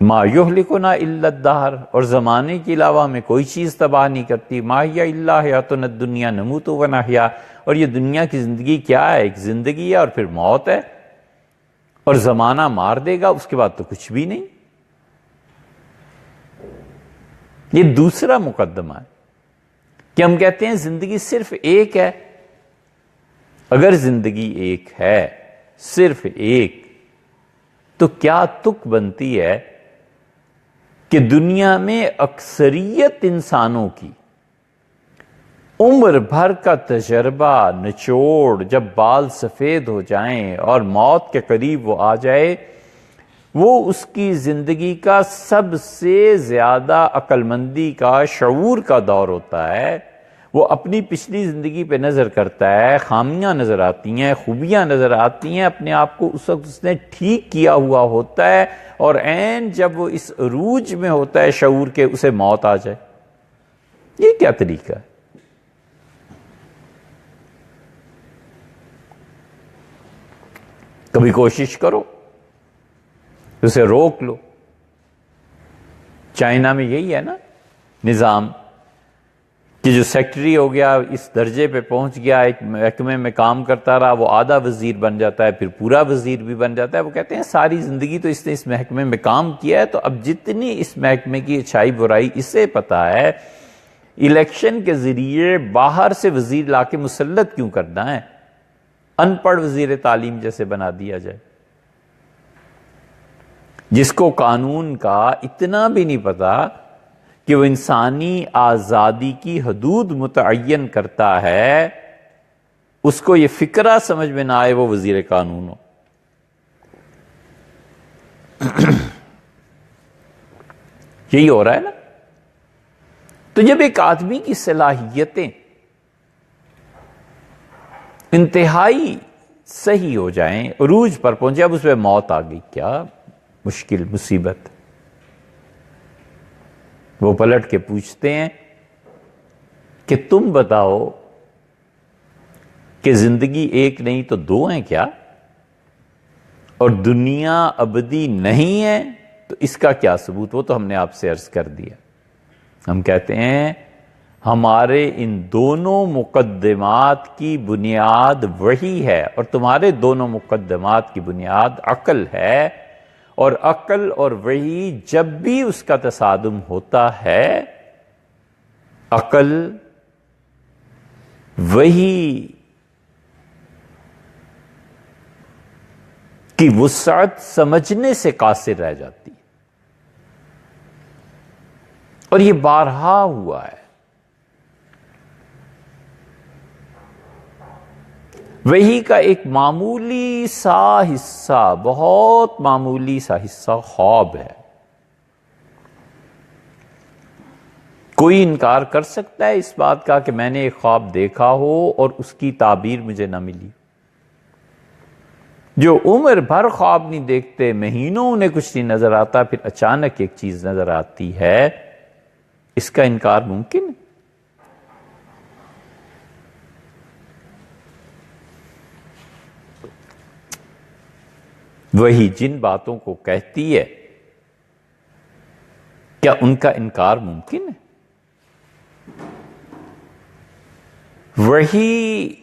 ما یہلکنا الا الدہر، اور زمانے کے علاوہ ہمیں کوئی چیز تباہ نہیں کرتی۔ ما ہی الا حیاتنا الدنیا نموت و نحیا، اور یہ دنیا کی زندگی کیا ہے؟ ایک زندگی ہے اور پھر موت ہے، اور زمانہ مار دے گا، اس کے بعد تو کچھ بھی نہیں۔ یہ دوسرا مقدمہ ہے کہ ہم کہتے ہیں زندگی صرف ایک ہے۔ اگر زندگی ایک ہے، صرف ایک، تو کیا تک بنتی ہے کہ دنیا میں اکثریت انسانوں کی عمر بھر کا تجربہ نچوڑ جب بال سفید ہو جائیں اور موت کے قریب وہ آ جائے، وہ اس کی زندگی کا سب سے زیادہ عقل مندی کا، شعور کا دور ہوتا ہے۔ وہ اپنی پچھلی زندگی پہ نظر کرتا ہے، خامیاں نظر آتی ہیں، خوبیاں نظر آتی ہیں، اپنے آپ کو اس وقت اس نے ٹھیک کیا ہوا ہوتا ہے، اور عین جب وہ اس عروج میں ہوتا ہے شعور کے، اسے موت آ جائے۔ یہ کیا طریقہ ہے؟ کبھی کوشش کرو اسے روک لو۔ چائنا میں یہی ہے نا نظام، کہ جو سیکٹری ہو گیا، اس درجے پہ پہنچ گیا، ایک محکمے میں کام کرتا رہا، وہ آدھا وزیر بن جاتا ہے، پھر پورا وزیر بھی بن جاتا ہے۔ وہ کہتے ہیں ساری زندگی تو اس نے اس محکمے میں کام کیا ہے، تو اب جتنی اس محکمے کی اچھائی برائی اسے پتا ہے، الیکشن کے ذریعے باہر سے وزیر لا کے مسلط کیوں کرنا ہے؟ ان پڑھ وزیر تعلیم جیسے بنا دیا جائے، جس کو قانون کا اتنا بھی نہیں پتا کہ وہ انسانی آزادی کی حدود متعین کرتا ہے، اس کو یہ فکرہ سمجھ میں نہ آئے وہ وزیر قانون ہو۔ یہی ہو رہا ہے نا۔ تو جب ایک آدمی کی صلاحیتیں انتہائی صحیح ہو جائیں، عروج پر پہنچے، اب اس پہ موت آ گئی، کیا مشکل مصیبت۔ وہ پلٹ کے پوچھتے ہیں کہ تم بتاؤ کہ زندگی ایک نہیں تو دو ہیں کیا؟ اور دنیا ابدی نہیں ہے تو اس کا کیا ثبوت؟ وہ تو ہم نے آپ سے عرض کر دیا۔ ہم کہتے ہیں ہمارے ان دونوں مقدمات کی بنیاد وحی ہے، اور تمہارے دونوں مقدمات کی بنیاد عقل ہے، اور عقل اور وحی جب بھی اس کا تصادم ہوتا ہے، عقل وحی کی وسعت سمجھنے سے قاصر رہ جاتی ہے، اور یہ بارہا ہوا ہے۔ وحی کا ایک معمولی سا حصہ، بہت معمولی سا حصہ خواب ہے۔ کوئی انکار کر سکتا ہے اس بات کا کہ میں نے ایک خواب دیکھا ہو اور اس کی تعبیر مجھے نہ ملی؟ جو عمر بھر خواب نہیں دیکھتے، مہینوں انہیں کچھ نہیں نظر آتا، پھر اچانک ایک چیز نظر آتی ہے، اس کا انکار ممکن ہے؟ وہی جن باتوں کو کہتی ہے، کیا ان کا انکار ممکن ہے؟ وہی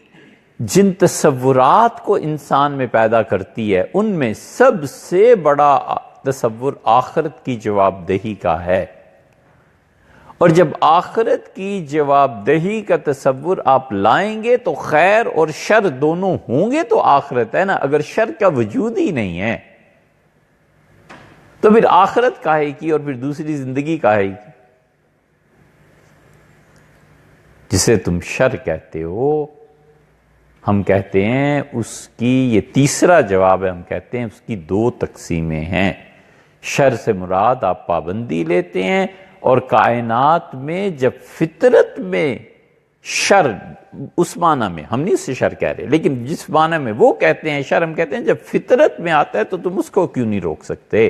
جن تصورات کو انسان میں پیدا کرتی ہے، ان میں سب سے بڑا تصور آخرت کی جواب دہی کا ہے، اور جب آخرت کی جواب دہی کا تصور آپ لائیں گے تو خیر اور شر دونوں ہوں گے تو آخرت ہے نا۔ اگر شر کا وجود ہی نہیں ہے تو پھر آخرت کاہے کی اور پھر دوسری زندگی کاہے کی؟ جسے تم شر کہتے ہو، ہم کہتے ہیں اس کی، یہ تیسرا جواب ہے، ہم کہتے ہیں اس کی دو تقسیمیں ہیں۔ شر سے مراد آپ پابندی لیتے ہیں، اور کائنات میں جب فطرت میں شر، اس معنی میں ہم نہیں اس سے شر کہہ رہے، لیکن جس معنی میں وہ کہتے ہیں شر، ہم کہتے ہیں جب فطرت میں آتا ہے تو تم اس کو کیوں نہیں روک سکتے؟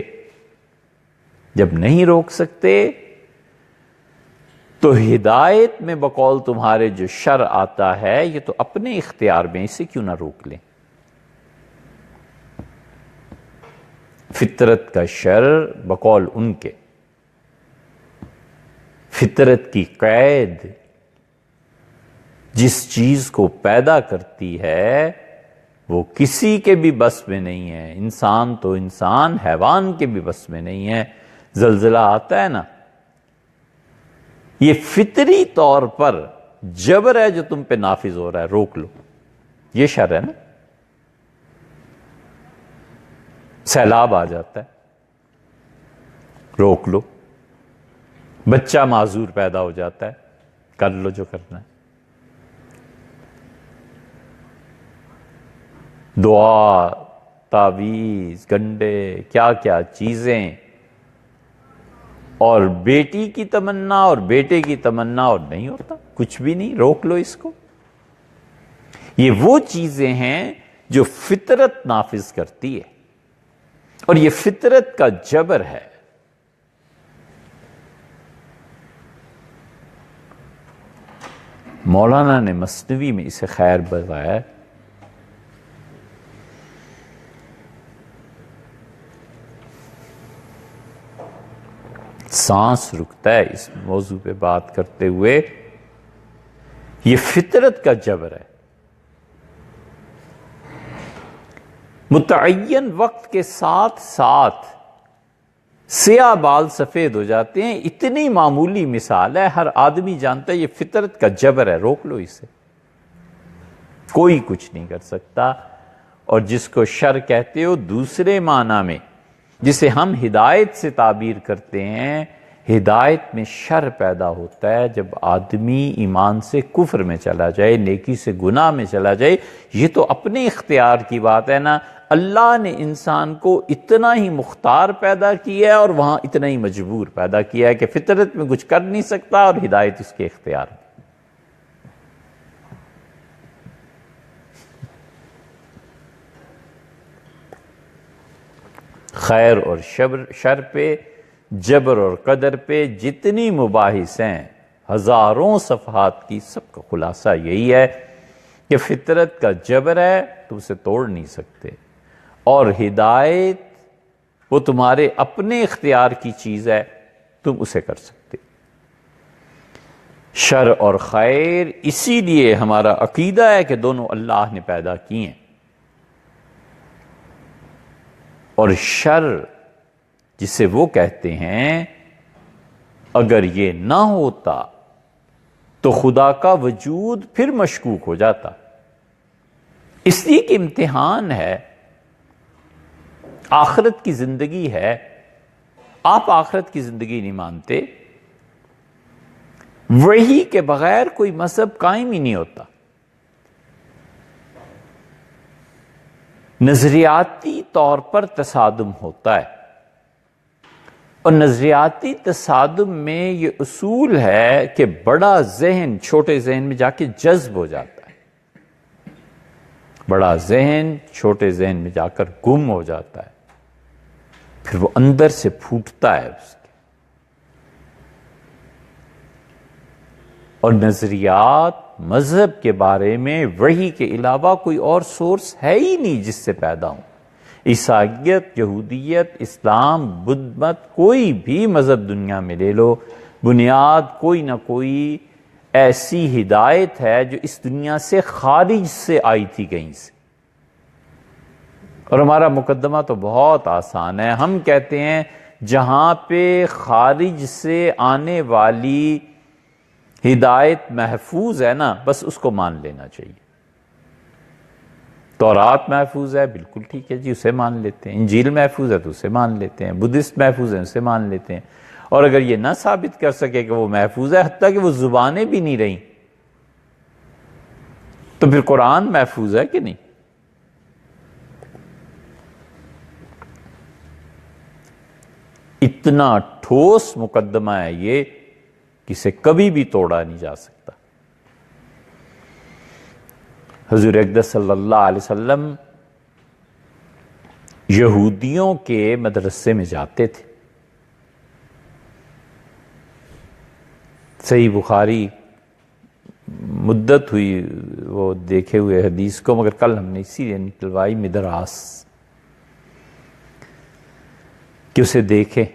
جب نہیں روک سکتے تو ہدایت میں بقول تمہارے جو شر آتا ہے یہ تو اپنے اختیار میں، اسے کیوں نہ روک لیں؟ فطرت کا شر بقول ان کے، فطرت کی قید جس چیز کو پیدا کرتی ہے وہ کسی کے بھی بس میں نہیں ہے، انسان تو انسان، حیوان کے بھی بس میں نہیں ہے۔ زلزلہ آتا ہے نا، یہ فطری طور پر جبر ہے جو تم پہ نافذ ہو رہا ہے، روک لو، یہ شر ہے نا۔ سیلاب آ جاتا ہے، روک لو۔ بچہ معذور پیدا ہو جاتا ہے، کر لو جو کرنا ہے۔ دعا، تعویذ، گنڈے، کیا کیا چیزیں، اور بیٹی کی تمنا اور بیٹے کی تمنا، اور نہیں ہوتا کچھ بھی نہیں، روک لو اس کو۔ یہ وہ چیزیں ہیں جو فطرت نافذ کرتی ہے، اور یہ فطرت کا جبر ہے۔ مولانا نے مثنوی میں اسے خیر بتایا، سانس رکتا ہے اس موضوع پہ بات کرتے ہوئے، یہ فطرت کا جبر ہے۔ متعین وقت کے ساتھ ساتھ سیاہ بال سفید ہو جاتے ہیں، اتنی معمولی مثال ہے، ہر آدمی جانتا ہے یہ فطرت کا جبر ہے، روک لو اسے، کوئی کچھ نہیں کر سکتا۔ اور جس کو شر کہتے ہو دوسرے معنی میں، جسے ہم ہدایت سے تعبیر کرتے ہیں، ہدایت میں شر پیدا ہوتا ہے جب آدمی ایمان سے کفر میں چلا جائے، نیکی سے گناہ میں چلا جائے۔ یہ تو اپنے اختیار کی بات ہے نا، اللہ نے انسان کو اتنا ہی مختار پیدا کیا ہے اور وہاں اتنا ہی مجبور پیدا کیا ہے کہ فطرت میں کچھ کر نہیں سکتا اور ہدایت اس کے اختیار میں۔ خیر اور شر پہ، جبر اور قدر پہ جتنی مباحث ہیں، ہزاروں صفحات کی، سب کا خلاصہ یہی ہے کہ فطرت کا جبر ہے، تم اسے توڑ نہیں سکتے، اور ہدایت وہ تمہارے اپنے اختیار کی چیز ہے، تم اسے کر سکتے۔ شر اور خیر اسی لیے ہمارا عقیدہ ہے کہ دونوں اللہ نے پیدا کیے ہیں، اور شر جسے وہ کہتے ہیں اگر یہ نہ ہوتا تو خدا کا وجود پھر مشکوک ہو جاتا۔ اس لیے کہ امتحان ہے آخرت کی زندگی ہے، آپ آخرت کی زندگی نہیں مانتے، وحی کے بغیر کوئی مذہب قائم ہی نہیں ہوتا۔ نظریاتی طور پر تصادم ہوتا ہے، اور نظریاتی تصادم میں یہ اصول ہے کہ بڑا ذہن چھوٹے ذہن میں جا کے جذب ہو جاتا ہے، بڑا ذہن چھوٹے ذہن میں جا کر گم ہو جاتا ہے، پھر وہ اندر سے پھوٹتا ہے اس کے۔ اور نظریات مذہب کے بارے میں وحی کے علاوہ کوئی اور سورس ہے ہی نہیں جس سے پیدا ہوں۔ عیسائیت، یہودیت، اسلام، بدھ مت، کوئی بھی مذہب دنیا میں لے لو، بنیاد کوئی نہ کوئی ایسی ہدایت ہے جو اس دنیا سے خارج سے آئی تھی کہیں سے۔ اور ہمارا مقدمہ تو بہت آسان ہے، ہم کہتے ہیں جہاں پہ خارج سے آنے والی ہدایت محفوظ ہے نا، بس اس کو مان لینا چاہیے۔ تورات محفوظ ہے، بالکل ٹھیک ہے جی، اسے مان لیتے ہیں۔ انجیل محفوظ ہے تو اسے مان لیتے ہیں۔ بدھسٹ محفوظ ہے، اسے مان لیتے ہیں۔ اور اگر یہ نہ ثابت کر سکے کہ وہ محفوظ ہے، حتیٰ کہ وہ زبانیں بھی نہیں رہیں، تو پھر قرآن محفوظ ہے کہ نہیں؟ اتنا ٹھوس مقدمہ ہے یہ کہ اسے کبھی بھی توڑا نہیں جا سکتا۔ حضور اقدس صلی اللہ علیہ وسلم یہودیوں کے مدرسے میں جاتے تھے۔ صحیح بخاری مدت ہوئی وہ دیکھے ہوئے حدیث کو، مگر کل ہم نے اسی لیے نکلوائی مدراس کہ اسے دیکھیں۔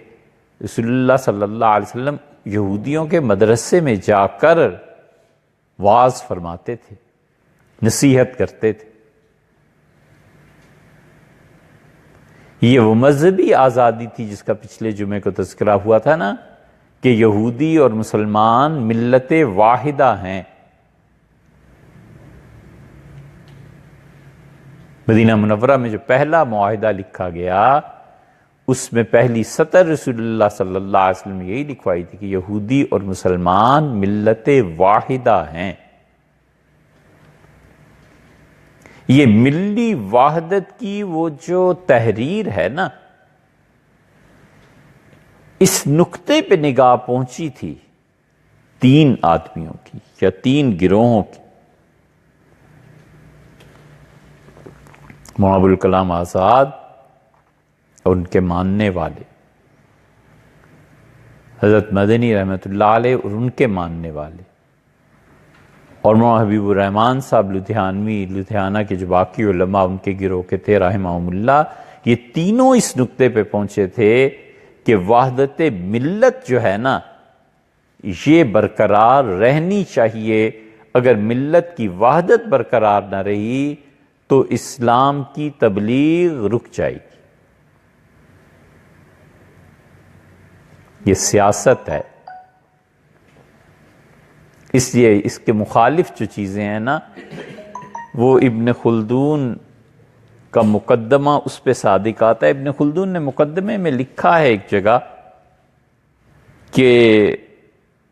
رسول اللہ صلی اللہ علیہ وسلم یہودیوں کے مدرسے میں جا کر وعظ فرماتے تھے، نصیحت کرتے تھے۔ یہ وہ مذہبی آزادی تھی جس کا پچھلے جمعے کو تذکرہ ہوا تھا نا، کہ یہودی اور مسلمان ملت واحدہ ہیں۔ مدینہ منورہ میں جو پہلا معاہدہ لکھا گیا، اس میں پہلی سطر رسول اللہ صلی اللہ علیہ وسلم یہی لکھوائی تھی کہ یہودی اور مسلمان ملت واحدہ ہیں۔ یہ ملی وحدت کی وہ جو تحریر ہے نا، اس نقطے پہ نگاہ پہنچی تھی تین آدمیوں کی یا تین گروہوں کی، مولانا ابوالکلام آزاد اور ان کے ماننے والے، حضرت مدنی رحمۃ اللہ علیہ اور ان کے ماننے والے، اور مولانا حبیب الرحمن صاحب لدھیانوی، لدھیانہ کے جو باقی علماء ان کے گروہ کے تھے رحمہم اللہ، یہ تینوں اس نقطے پہ پہنچے تھے کہ وحدت ملت جو ہے نا، یہ برقرار رہنی چاہیے۔ اگر ملت کی وحدت برقرار نہ رہی تو اسلام کی تبلیغ رک جائے گی۔ یہ سیاست ہے، اس لیے اس کے مخالف جو چیزیں ہیں نا، وہ ابن خلدون کا مقدمہ اس پہ صادق آتا ہے۔ ابن خلدون نے مقدمے میں لکھا ہے ایک جگہ کہ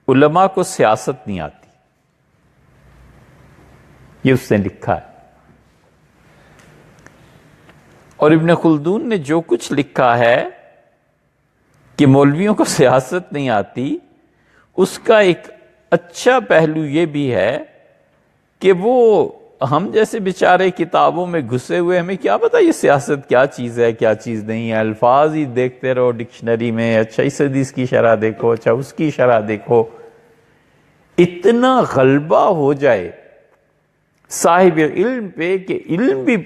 علماء کو سیاست نہیں آتی، یہ اس نے لکھا ہے۔ اور ابن خلدون نے جو کچھ لکھا ہے کہ مولویوں کو سیاست نہیں آتی، اس کا ایک اچھا پہلو یہ بھی ہے کہ وہ ہم جیسے بیچارے کتابوں میں گھسے ہوئے، ہمیں کیا پتا یہ سیاست کیا چیز ہے کیا چیز نہیں ہے، الفاظ ہی دیکھتے رہو ڈکشنری میں، اچھا اس حدیث کی شرح دیکھو، اچھا اس کی شرح دیکھو۔ اتنا غلبہ ہو جائے صاحب علم پہ کہ علم بھی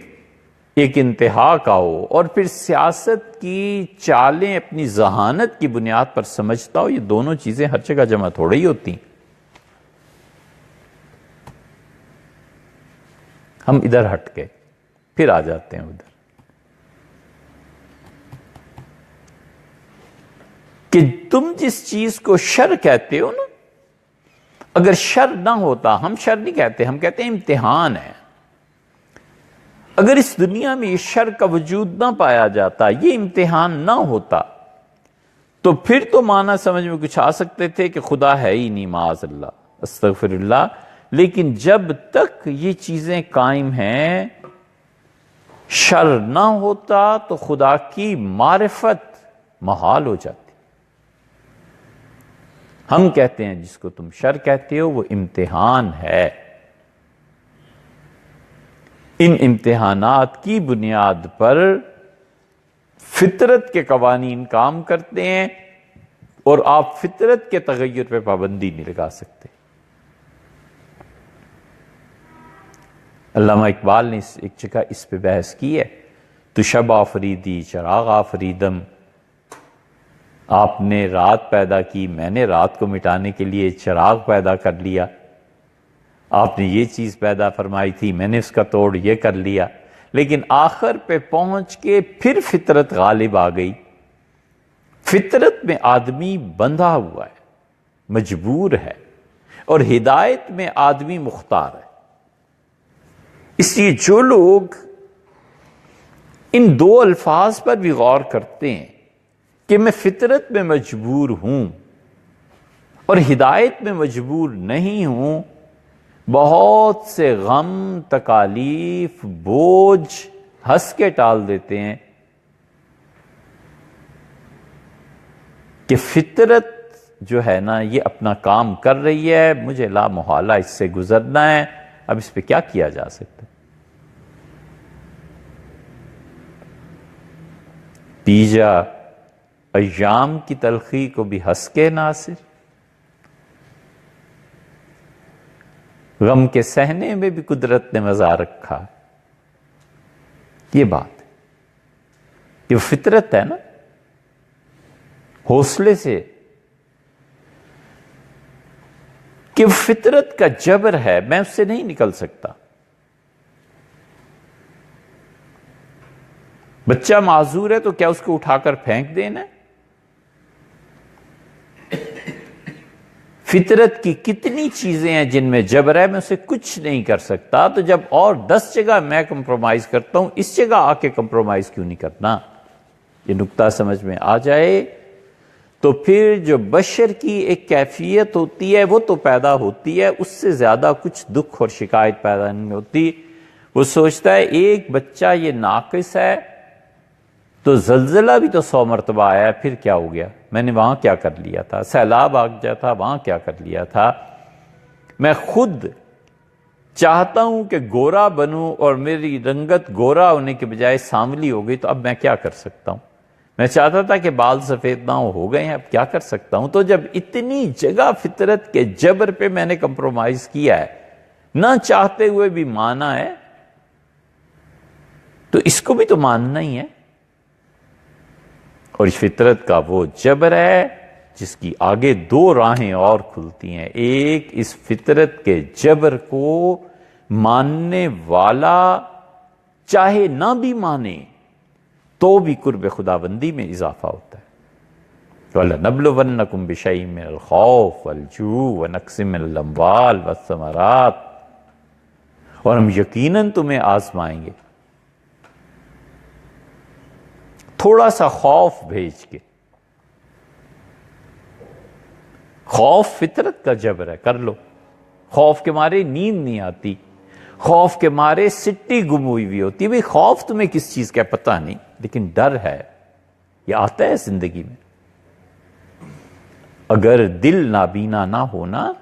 ایک انتہا کا ہو، اور پھر سیاست کی چالیں اپنی ذہانت کی بنیاد پر سمجھتا ہو، یہ دونوں چیزیں ہر جگہ جمع تھوڑی ہی ہوتی ہیں۔ ہم ادھر ہٹ گئے، پھر آ جاتے ہیں ادھر کہ تم جس چیز کو شر کہتے ہو نا، اگر شر نہ ہوتا، ہم شر نہیں کہتے، ہم کہتے ہیں امتحان ہے۔ اگر اس دنیا میں یہ شر کا وجود نہ پایا جاتا، یہ امتحان نہ ہوتا، تو پھر تو معنی سمجھ میں کچھ آ سکتے تھے کہ خدا ہے ہی نہیں، معاذ اللہ، استغفر اللہ۔ لیکن جب تک یہ چیزیں قائم ہیں، شر نہ ہوتا تو خدا کی معرفت محال ہو جاتی۔ ہم کہتے ہیں جس کو تم شر کہتے ہو وہ امتحان ہے۔ ان امتحانات کی بنیاد پر فطرت کے قوانین کام کرتے ہیں، اور آپ فطرت کے تغیر پہ پابندی نہیں لگا سکتے۔ علامہ اقبال نے ایک جگہ اس پہ بحث کی ہے، تو شب آفریدی چراغ آفریدم، آپ نے رات پیدا کی، میں نے رات کو مٹانے کے لیے چراغ پیدا کر لیا، آپ نے یہ چیز پیدا فرمائی تھی، میں نے اس کا توڑ یہ کر لیا، لیکن آخر پہ پہنچ کے پھر فطرت غالب آ گئی۔ فطرت میں آدمی بندھا ہوا ہے، مجبور ہے، اور ہدایت میں آدمی مختار ہے۔ اس لیے جو لوگ ان دو الفاظ پر بھی غور کرتے ہیں کہ میں فطرت میں مجبور ہوں اور ہدایت میں مجبور نہیں ہوں، بہت سے غم، تکالیف، بوجھ ہنس کے ٹال دیتے ہیں کہ فطرت جو ہے نا یہ اپنا کام کر رہی ہے، مجھے لا محالہ اس سے گزرنا ہے، اب اس پہ کیا کیا جا سکتا ہے؟ پیجا ایام کی تلخی کو بھی ہنس کے ناصر، غم کے سہنے میں بھی قدرت نے مزہ رکھا۔ یہ بات ہے، یہ فطرت ہے نا، حوصلے سے کہ فطرت کا جبر ہے، میں اس سے نہیں نکل سکتا۔ بچہ معذور ہے تو کیا اس کو اٹھا کر پھینک دینا ہے؟ فطرت کی کتنی چیزیں ہیں جن میں جبر ہے، میں اسے کچھ نہیں کر سکتا، تو جب اور 10 جگہ میں کمپرومائز کرتا ہوں، اس جگہ آ کے کمپرومائز کیوں نہیں کرنا؟ یہ نکتہ سمجھ میں آ جائے تو پھر جو بشر کی ایک کیفیت ہوتی ہے وہ تو پیدا ہوتی ہے، اس سے زیادہ کچھ دکھ اور شکایت پیدا نہیں ہوتی۔ وہ سوچتا ہے ایک بچہ یہ ناقص ہے تو زلزلہ بھی تو 100 مرتبہ آیا، پھر کیا ہو گیا؟ میں نے وہاں کیا کر لیا تھا؟ سیلاب آ گیا تھا، وہاں کیا کر لیا تھا؟ میں خود چاہتا ہوں کہ گورا بنوں اور میری رنگت گورا ہونے کے بجائے سانولی ہو گئی، تو اب میں کیا کر سکتا ہوں؟ میں چاہتا تھا کہ بال سفید نہ ہو گئے ہیں، اب کیا کر سکتا ہوں؟ تو جب اتنی جگہ فطرت کے جبر پہ میں نے کمپرومائز کیا ہے، نہ چاہتے ہوئے بھی مانا ہے، تو اس کو بھی تو ماننا ہی ہے۔ اور اس فطرت کا وہ جبر ہے جس کی آگے 2 راہیں اور کھلتی ہیں۔ ایک، اس فطرت کے جبر کو ماننے والا چاہے نہ بھی مانے تو بھی قرب خداوندی میں اضافہ ہوتا ہے۔ وَلَنَبْلُوَنَّكُمْ بِشَيْءٍ مِّنَ الْخَوْفِ وَالْجُوعِ وَنَقْصٍ مِّنَ الْأَمْوَالِ وَالثَّمَرَاتِ، اور ہم یقیناً تمہیں آزمائیں گے، تھوڑا سا خوف بھیج کے۔ خوف فطرت کا جبر ہے، کر لو۔ خوف کے مارے نیند نہیں آتی، خوف کے مارے سٹی گم ہوئی ہوتی ہے۔ بھئی خوف تمہیں کس چیز کا پتہ نہیں، لیکن ڈر ہے، یہ آتا ہے زندگی میں۔ اگر دل نابینا نہ ہونا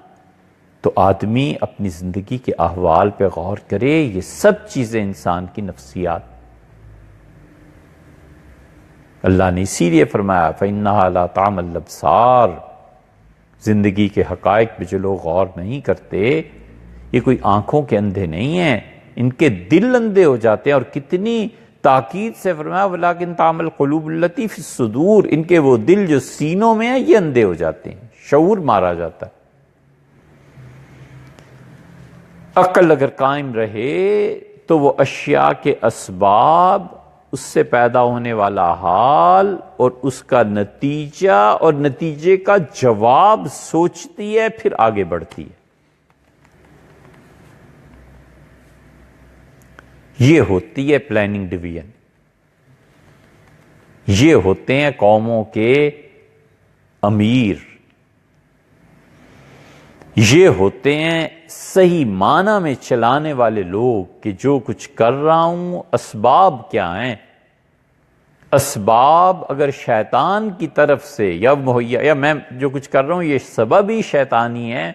تو آدمی اپنی زندگی کے احوال پہ غور کرے، یہ سب چیزیں انسان کی نفسیات۔ اللہ نے اسی لیے فرمایا فَإِنَّهَا لَا تَعْمَى الْأَبْصَارُ، زندگی کے حقائق پہ جو لوگ غور نہیں کرتے، یہ کوئی آنکھوں کے اندھے نہیں ہیں، ان کے دل اندھے ہو جاتے ہیں۔ اور کتنی تاکید سے فرمایا وَلَكِنْ تَعْمَى الْقُلُوبُ الَّتِي فِي الصُّدُورِ، ان کے وہ دل جو سینوں میں ہیں یہ اندھے ہو جاتے ہیں، شعور مارا جاتا ہے۔ عقل اگر قائم رہے تو وہ اشیاء کے اسباب، اس سے پیدا ہونے والا حال اور اس کا نتیجہ اور نتیجے کا جواب سوچتی ہے، پھر آگے بڑھتی ہے۔ یہ ہوتی ہے پلاننگ ڈویژن، یہ ہوتے ہیں قوموں کے امیر، یہ ہوتے ہیں صحیح معنی میں چلانے والے لوگ کہ جو کچھ کر رہا ہوں اسباب کیا ہیں۔ اسباب اگر شیطان کی طرف سے یا مہیا، یا میں جو کچھ کر رہا ہوں یہ سبب ہی شیطانی ہے،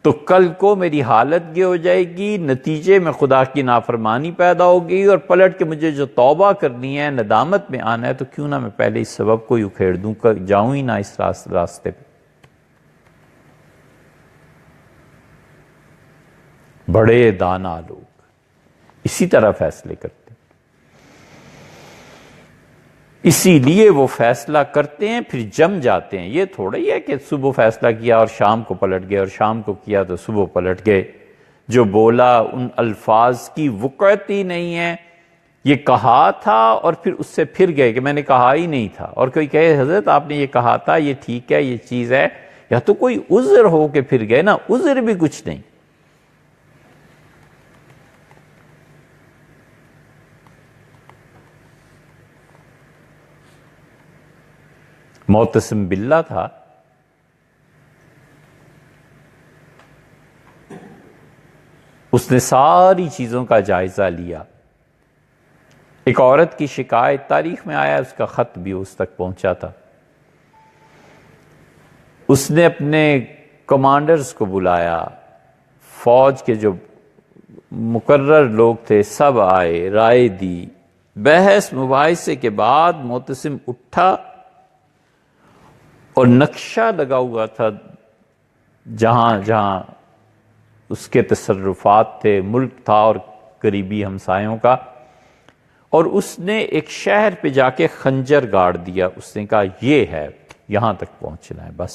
تو کل کو میری حالت یہ ہو جائے گی، نتیجے میں خدا کی نافرمانی پیدا ہوگی، اور پلٹ کے مجھے جو توبہ کرنی ہے، ندامت میں آنا ہے، تو کیوں نہ میں پہلے اس سبب کو ہی اکھیڑ دوں، جاؤں ہی نہ اس راستے پہ۔ بڑے دانا لوگ اسی طرح فیصلے کرتے ہیں، اسی لیے وہ فیصلہ کرتے ہیں پھر جم جاتے ہیں۔ یہ تھوڑا ہی ہے کہ صبح فیصلہ کیا اور شام کو پلٹ گئے، اور شام کو کیا تو صبح پلٹ گئے۔ جو بولا ان الفاظ کی وقعت ہی نہیں ہے، یہ کہا تھا اور پھر اس سے پھر گئے کہ میں نے کہا ہی نہیں تھا، اور کوئی کہے حضرت آپ نے یہ کہا تھا، یہ ٹھیک ہے، یہ چیز ہے، یا تو کوئی عذر ہو کہ پھر گئے نا، عذر بھی کچھ نہیں۔ معتصم باللہ تھا، اس نے ساری چیزوں کا جائزہ لیا۔ ایک عورت کی شکایت تاریخ میں آیا، اس کا خط بھی اس تک پہنچا تھا۔ اس نے اپنے کمانڈرز کو بلایا، فوج کے جو مقرر لوگ تھے سب آئے، رائے دی، بحث مباحثے کے بعد معتصم اٹھا اور نقشہ لگا ہوا تھا جہاں جہاں اس کے تصرفات تھے، ملک تھا اور قریبی ہمسایوں کا، اور اس نے ایک شہر پہ جا کے خنجر گاڑ دیا۔ اس نے کہا یہ ہے، یہاں تک پہنچنا ہے بس۔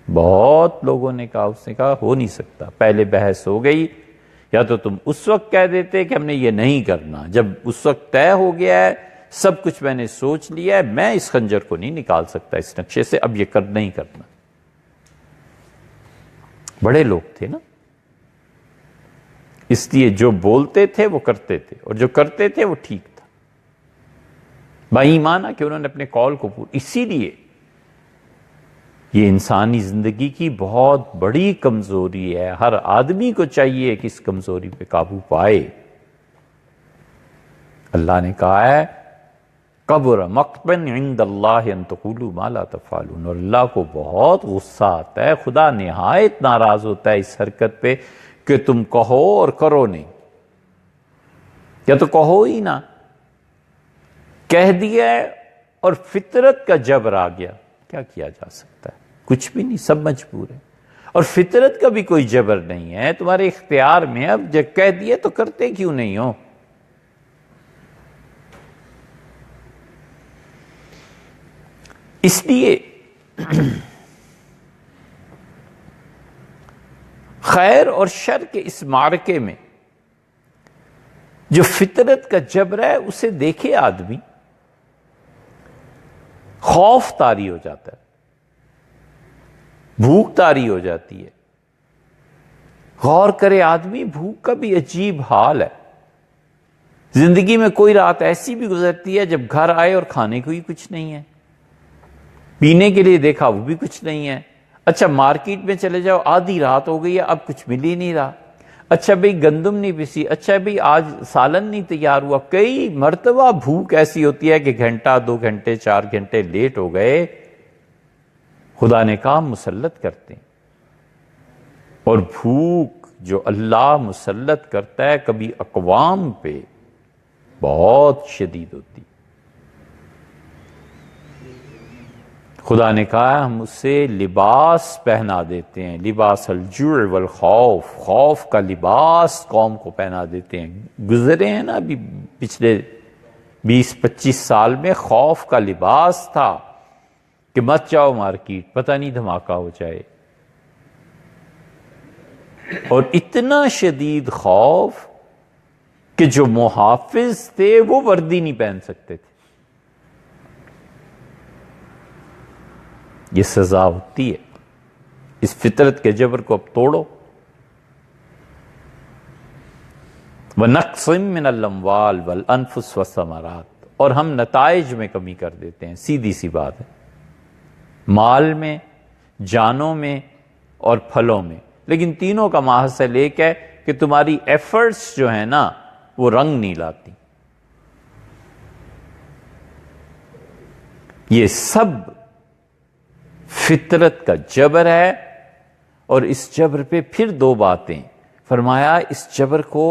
بہت لوگوں نے کہا، اس نے کہا ہو نہیں سکتا، پہلے بحث ہو گئی، یا تو تم اس وقت کہہ دیتے کہ ہم نے یہ نہیں کرنا، جب اس وقت طے ہو گیا ہے، سب کچھ میں نے سوچ لیا ہے، میں اس خنجر کو نہیں نکال سکتا اس نقشے سے، اب یہ کرنا ہی کرنا۔ بڑے لوگ تھے نا، اس لیے جو بولتے تھے وہ کرتے تھے، اور جو کرتے تھے وہ ٹھیک تھا۔ بےایمانہ کہ انہوں نے اپنے قول کو اسی لیے یہ انسانی زندگی کی بہت بڑی کمزوری ہے، ہر آدمی کو چاہیے کہ اس کمزوری پہ قابو پائے۔ اللہ نے کہا ہے کبر مقتا عند اللہ ان تقولوا ما لا تفعلون، اور اللہ کو بہت غصہ آتا ہے، خدا نہایت ناراض ہوتا ہے اس حرکت پہ کہ تم کہو اور کرو نہیں، یا تو کہو ہی نہ، کہہ دیا ہے اور فطرت کا جبر آ گیا، کیا کیا جا سکتا ہے؟ کچھ بھی نہیں، سب مجبور ہے، اور فطرت کا بھی کوئی جبر نہیں ہے، تمہارے اختیار میں، اب جب کہہ دیے تو کرتے کیوں نہیں ہو؟ اس لیے خیر اور شر کے اس معرکے میں جو فطرت کا جبر ہے اسے دیکھے آدمی، خوف طاری ہو جاتا ہے، بھوک طاری ہو جاتی ہے۔ غور کرے آدمی، بھوک کا بھی عجیب حال ہے۔ زندگی میں کوئی رات ایسی بھی گزرتی ہے جب گھر آئے اور کھانے کو ہی کچھ نہیں ہے، پینے کے لیے دیکھا وہ بھی کچھ نہیں ہے۔ اچھا مارکیٹ میں چلے جاؤ، آدھی رات ہو گئی ہے، اب کچھ مل ہی نہیں رہا۔ اچھا بھئی گندم نہیں پسی، اچھا بھئی آج سالن نہیں تیار ہوا۔ کئی مرتبہ بھوک ایسی ہوتی ہے کہ گھنٹہ، 2 گھنٹے، 4 گھنٹے لیٹ ہو گئے، خدا نے کام مسلط کرتے ہیں۔ اور بھوک جو اللہ مسلط کرتا ہے کبھی اقوام پہ بہت شدید ہوتی۔ خدا نے کہا ہم اسے لباس پہنا دیتے ہیں، لباس الجوع والخوف، خوف کا لباس قوم کو پہنا دیتے ہیں۔ گزرے ہیں نا ابھی پچھلے 20-25 سال میں، خوف کا لباس تھا کہ مت جاؤ مارکیٹ، پتہ نہیں دھماکہ ہو جائے، اور اتنا شدید خوف کہ جو محافظ تھے وہ وردی نہیں پہن سکتے تھے۔ یہ سزا ہوتی ہے، اس فطرت کے جبر کو اب توڑو۔ وَنَقْصٍ مِّنَ الْأَمْوَالِ وَالْأَنفُسِ وَالثَّمَرَاتِ، اور ہم نتائج میں کمی کر دیتے ہیں، سیدھی سی بات ہے، مال میں، جانوں میں اور پھلوں میں، لیکن تینوں کا ماحصل ایک ہے کہ تمہاری ایفرٹس جو ہیں نا وہ رنگ نہیں لاتی۔ یہ سب فطرت کا جبر ہے، اور اس جبر پہ پھر دو باتیں فرمایا، اس جبر کو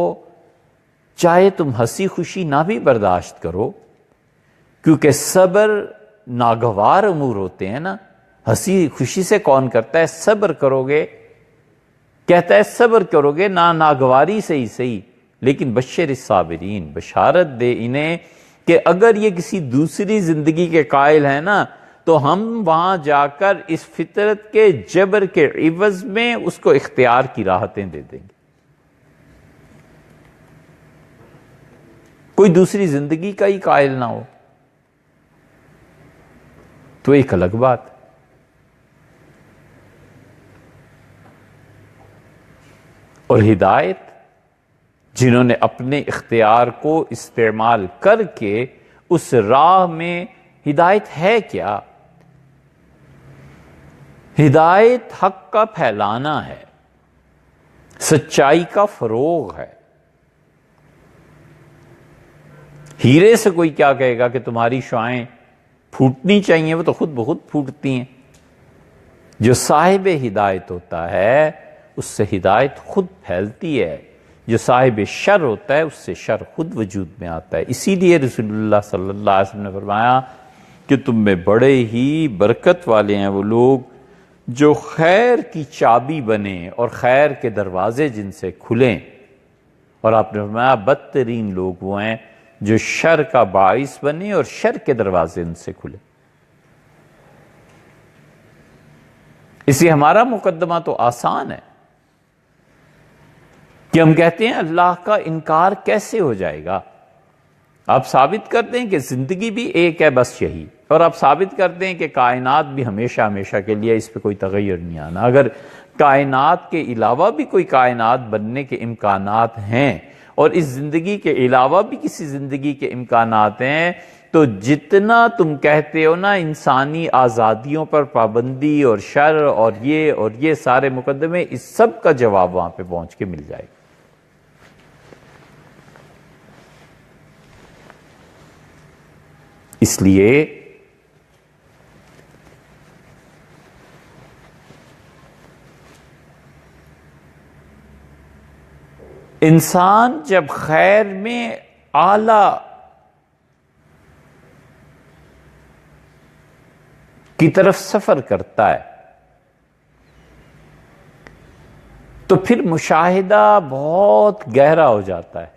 چاہے تم ہنسی خوشی نہ بھی برداشت کرو، کیونکہ صبر ناگوار امور ہوتے ہیں نا، ہنسی خوشی سے کون کرتا ہے؟ صبر کرو گے، کہتا ہے صبر کرو گے ناگواری سے ہی صحیح، لیکن بشر الصابرین، بشارت دے انہیں کہ اگر یہ کسی دوسری زندگی کے قائل ہیں نا تو ہم وہاں جا کر اس فطرت کے جبر کے عوض میں اس کو اختیار کی راحتیں دے دیں گے۔ کوئی دوسری زندگی کا ہی قائل نہ ہو تو ایک الگ بات۔ اور ہدایت، جنہوں نے اپنے اختیار کو استعمال کر کے اس راہ میں، ہدایت ہے کیا؟ ہدایت حق کا پھیلانا ہے، سچائی کا فروغ ہے۔ ہیرے سے کوئی کیا کہے گا کہ تمہاری شعاعیں پھوٹنی چاہیے، وہ تو خود بخود پھوٹتی ہیں۔ جو صاحب ہدایت ہوتا ہے اس سے ہدایت خود پھیلتی ہے، جو صاحب شر ہوتا ہے اس سے شر خود وجود میں آتا ہے۔ اسی لیے رسول اللہ صلی اللہ علیہ وسلم نے فرمایا کہ تم میں بڑے ہی برکت والے ہیں وہ لوگ جو خیر کی چابی بنیں اور خیر کے دروازے جن سے کھلیں، اور آپ نے فرمایا بدترین لوگ وہ ہیں جو شر کا باعث بنے اور شر کے دروازے ان سے کھلے۔ اس لیے ہمارا مقدمہ تو آسان ہے کہ ہم کہتے ہیں اللہ کا انکار کیسے ہو جائے گا؟ آپ ثابت کر دیں کہ زندگی بھی ایک ہے، بس یہی، اور آپ ثابت کر دیں کہ کائنات بھی ہمیشہ ہمیشہ کے لیے، اس پہ کوئی تغیر نہیں آنا۔ اگر کائنات کے علاوہ بھی کوئی کائنات بننے کے امکانات ہیں اور اس زندگی کے علاوہ بھی کسی زندگی کے امکانات ہیں، تو جتنا تم کہتے ہو نا انسانی آزادیوں پر پابندی اور شر اور یہ سارے مقدمے، اس سب کا جواب وہاں پہ پہنچ کے مل جائے گا۔ اس لیے انسان جب خیر میں اعلی کی طرف سفر کرتا ہے تو پھر مشاہدہ بہت گہرا ہو جاتا ہے،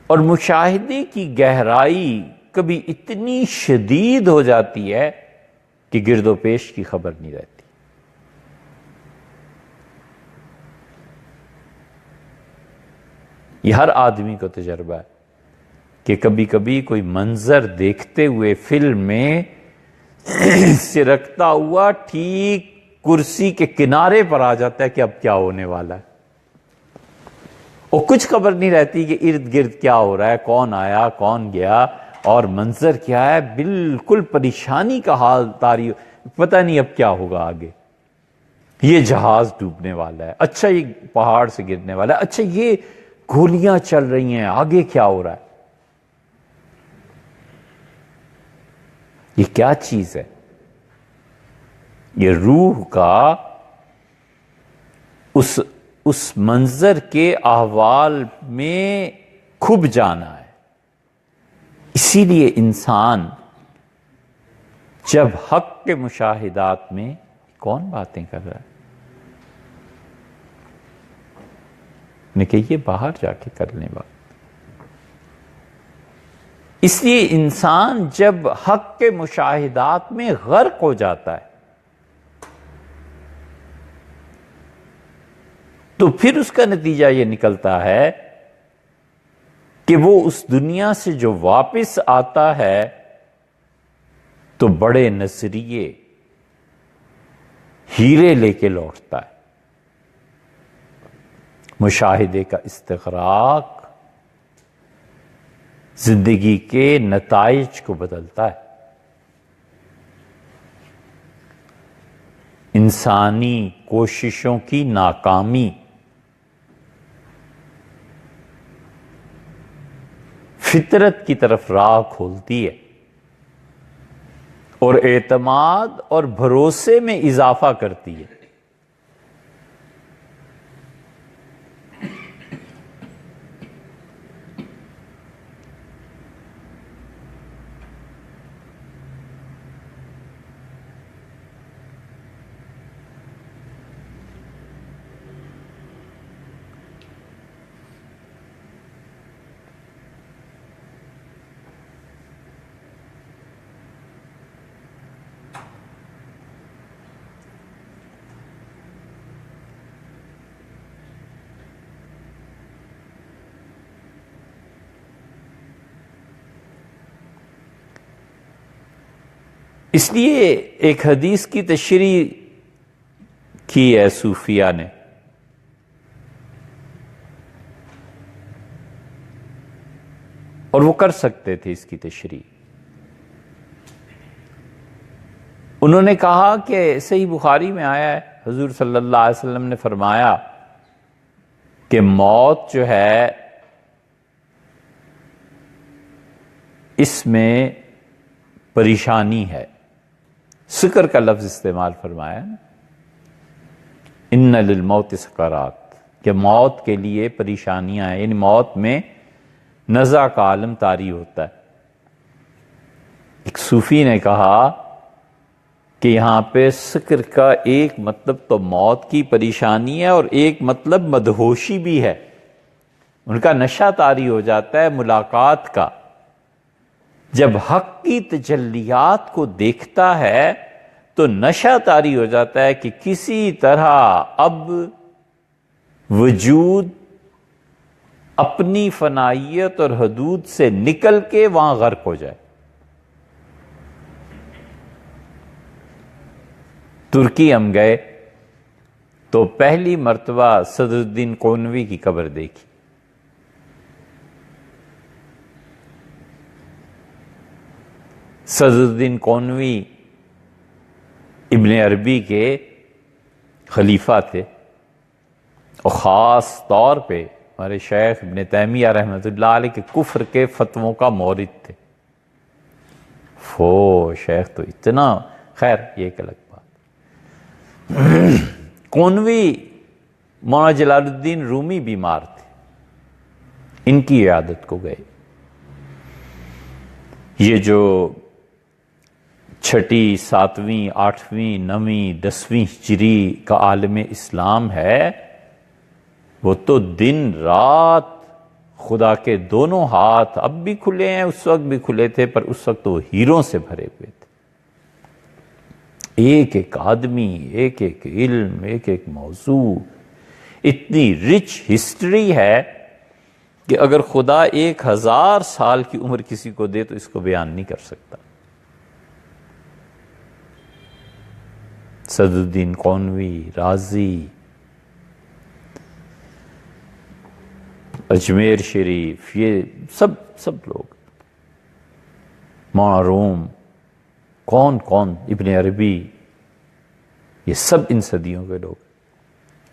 اور مشاہدے کی گہرائی کبھی اتنی شدید ہو جاتی ہے کہ گرد و پیش کی خبر نہیں رہتی۔ یہ ہر آدمی کو تجربہ ہے کہ کبھی کبھی کوئی منظر دیکھتے ہوئے فلم میں سرکتا ہوا ٹھیک کرسی کے کنارے پر آ جاتا ہے کہ اب کیا ہونے والا ہے، اور کچھ خبر نہیں رہتی کہ ارد گرد کیا ہو رہا ہے، کون آیا کون گیا اور منظر کیا ہے، بالکل پریشانی کا حال طاری، پتہ نہیں اب کیا ہوگا آگے، یہ جہاز ڈوبنے والا ہے، اچھا یہ پہاڑ سے گرنے والا ہے، اچھا یہ گولیاں چل رہی ہیں، آگے کیا ہو رہا ہے۔ یہ کیا چیز ہے؟ یہ روح کا اس منظر کے احوال میں کھب جانا ہے۔ اسی لیے انسان جب حق کے مشاہدات میں، کون باتیں کر رہا ہے، نے کہ یہ باہر جا کے کر لیں بات۔ اس لیے انسان جب حق کے مشاہدات میں غرق ہو جاتا ہے تو پھر اس کا نتیجہ یہ نکلتا ہے کہ وہ اس دنیا سے جو واپس آتا ہے تو بڑے نظریے، ہیرے لے کے لوٹتا ہے۔ مشاہدے کا استغراق زندگی کے نتائج کو بدلتا ہے. انسانی کوششوں کی ناکامی فطرت کی طرف راہ کھولتی ہے اور اعتماد اور بھروسے میں اضافہ کرتی ہے. اس لیے ایک حدیث کی تشریح کی ہے صوفیہ نے، اور وہ کر سکتے تھے اس کی تشریح. انہوں نے کہا کہ صحیح بخاری میں آیا ہے، حضور صلی اللہ علیہ وسلم نے فرمایا کہ موت جو ہے اس میں پریشانی ہے. سکر کا لفظ استعمال فرمایا نا، ان للموت سکرات، کہ موت کے لیے پریشانیاں ہیں، یعنی موت میں نزع کا عالم طاری ہوتا ہے. ایک صوفی نے کہا کہ یہاں پہ سکر کا ایک مطلب تو موت کی پریشانی ہے اور ایک مطلب مدہوشی بھی ہے. ان کا نشہ طاری ہو جاتا ہے ملاقات کا. جب حق کی تجلیات کو دیکھتا ہے تو نشہ طاری ہو جاتا ہے کہ کسی طرح اب وجود اپنی فنائیت اور حدود سے نکل کے وہاں غرق ہو جائے. ترکی ہم گئے تو پہلی مرتبہ صدر الدین قونوی کی قبر دیکھی. صدر الدین قونوی ابن عربی کے خلیفہ تھے اور خاص طور پہ ہمارے شیخ ابن تیمیہ رحمۃ اللہ علیہ کے کفر کے فتووں کا مورد تھے. شیخ تو اتنا، خیر یہ ایک الگ بات. قونوی مولانا جلال الدین رومی بیمار تھے، ان کی عیادت کو گئے. یہ جو 6، 7، 8، 9، 10ویں ہجری کا عالم اسلام ہے، وہ تو دن رات خدا کے دونوں ہاتھ اب بھی کھلے ہیں، اس وقت بھی کھلے تھے، پر اس وقت وہ ہیروں سے بھرے ہوئے تھے. ایک ایک آدمی، ایک ایک علم، ایک ایک موضوع، اتنی رچ ہسٹری ہے کہ اگر خدا 1000 سال کی عمر کسی کو دے تو اس کو بیان نہیں کر سکتا. صدر الدین قونوی، رازی، اجمیر شریف، یہ سب لوگ، مولانا روم، کون ابن عربی، یہ سب ان صدیوں کے لوگ.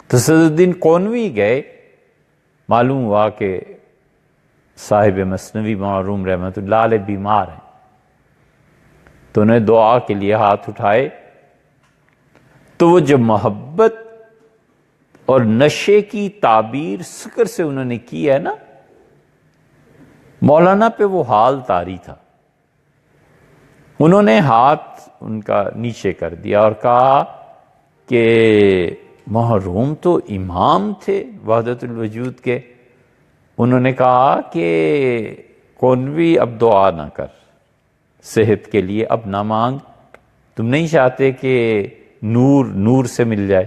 تو صدر الدین قونوی گئے، معلوم ہوا کہ صاحب مثنوی مولانا روم رحمۃ اللہ علیہ بیمار ہیں. تو انہیں دعا کے لیے ہاتھ اٹھائے تو وہ جو محبت اور نشے کی تعبیر سکر سے انہوں نے کی ہے نا، مولانا پہ وہ حال طاری تھا. انہوں نے ہاتھ ان کا نیچے کر دیا اور کہا کہ محروم تو امام تھے وحدت الوجود کے. انہوں نے کہا کہ قونوی اب دعا نہ کر صحت کے لیے، اب نہ مانگ، تم نہیں چاہتے کہ نور سے مل جائے.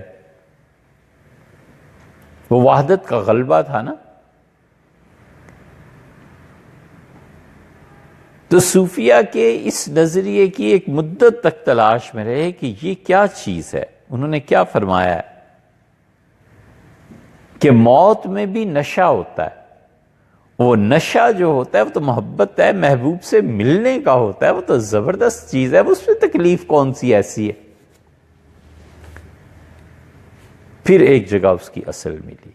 وہ وحدت کا غلبہ تھا نا. تو صوفیہ کے اس نظریے کی ایک مدت تک تلاش میں رہے کہ یہ کیا چیز ہے. انہوں نے کیا فرمایا ہے کہ موت میں بھی نشہ ہوتا ہے. وہ نشہ جو ہوتا ہے وہ تو محبت ہے، محبوب سے ملنے کا ہوتا ہے، وہ تو زبردست چیز ہے، اس میں تکلیف کون سی ایسی ہے. پھر ایک جگہ اس کی اصل ملی،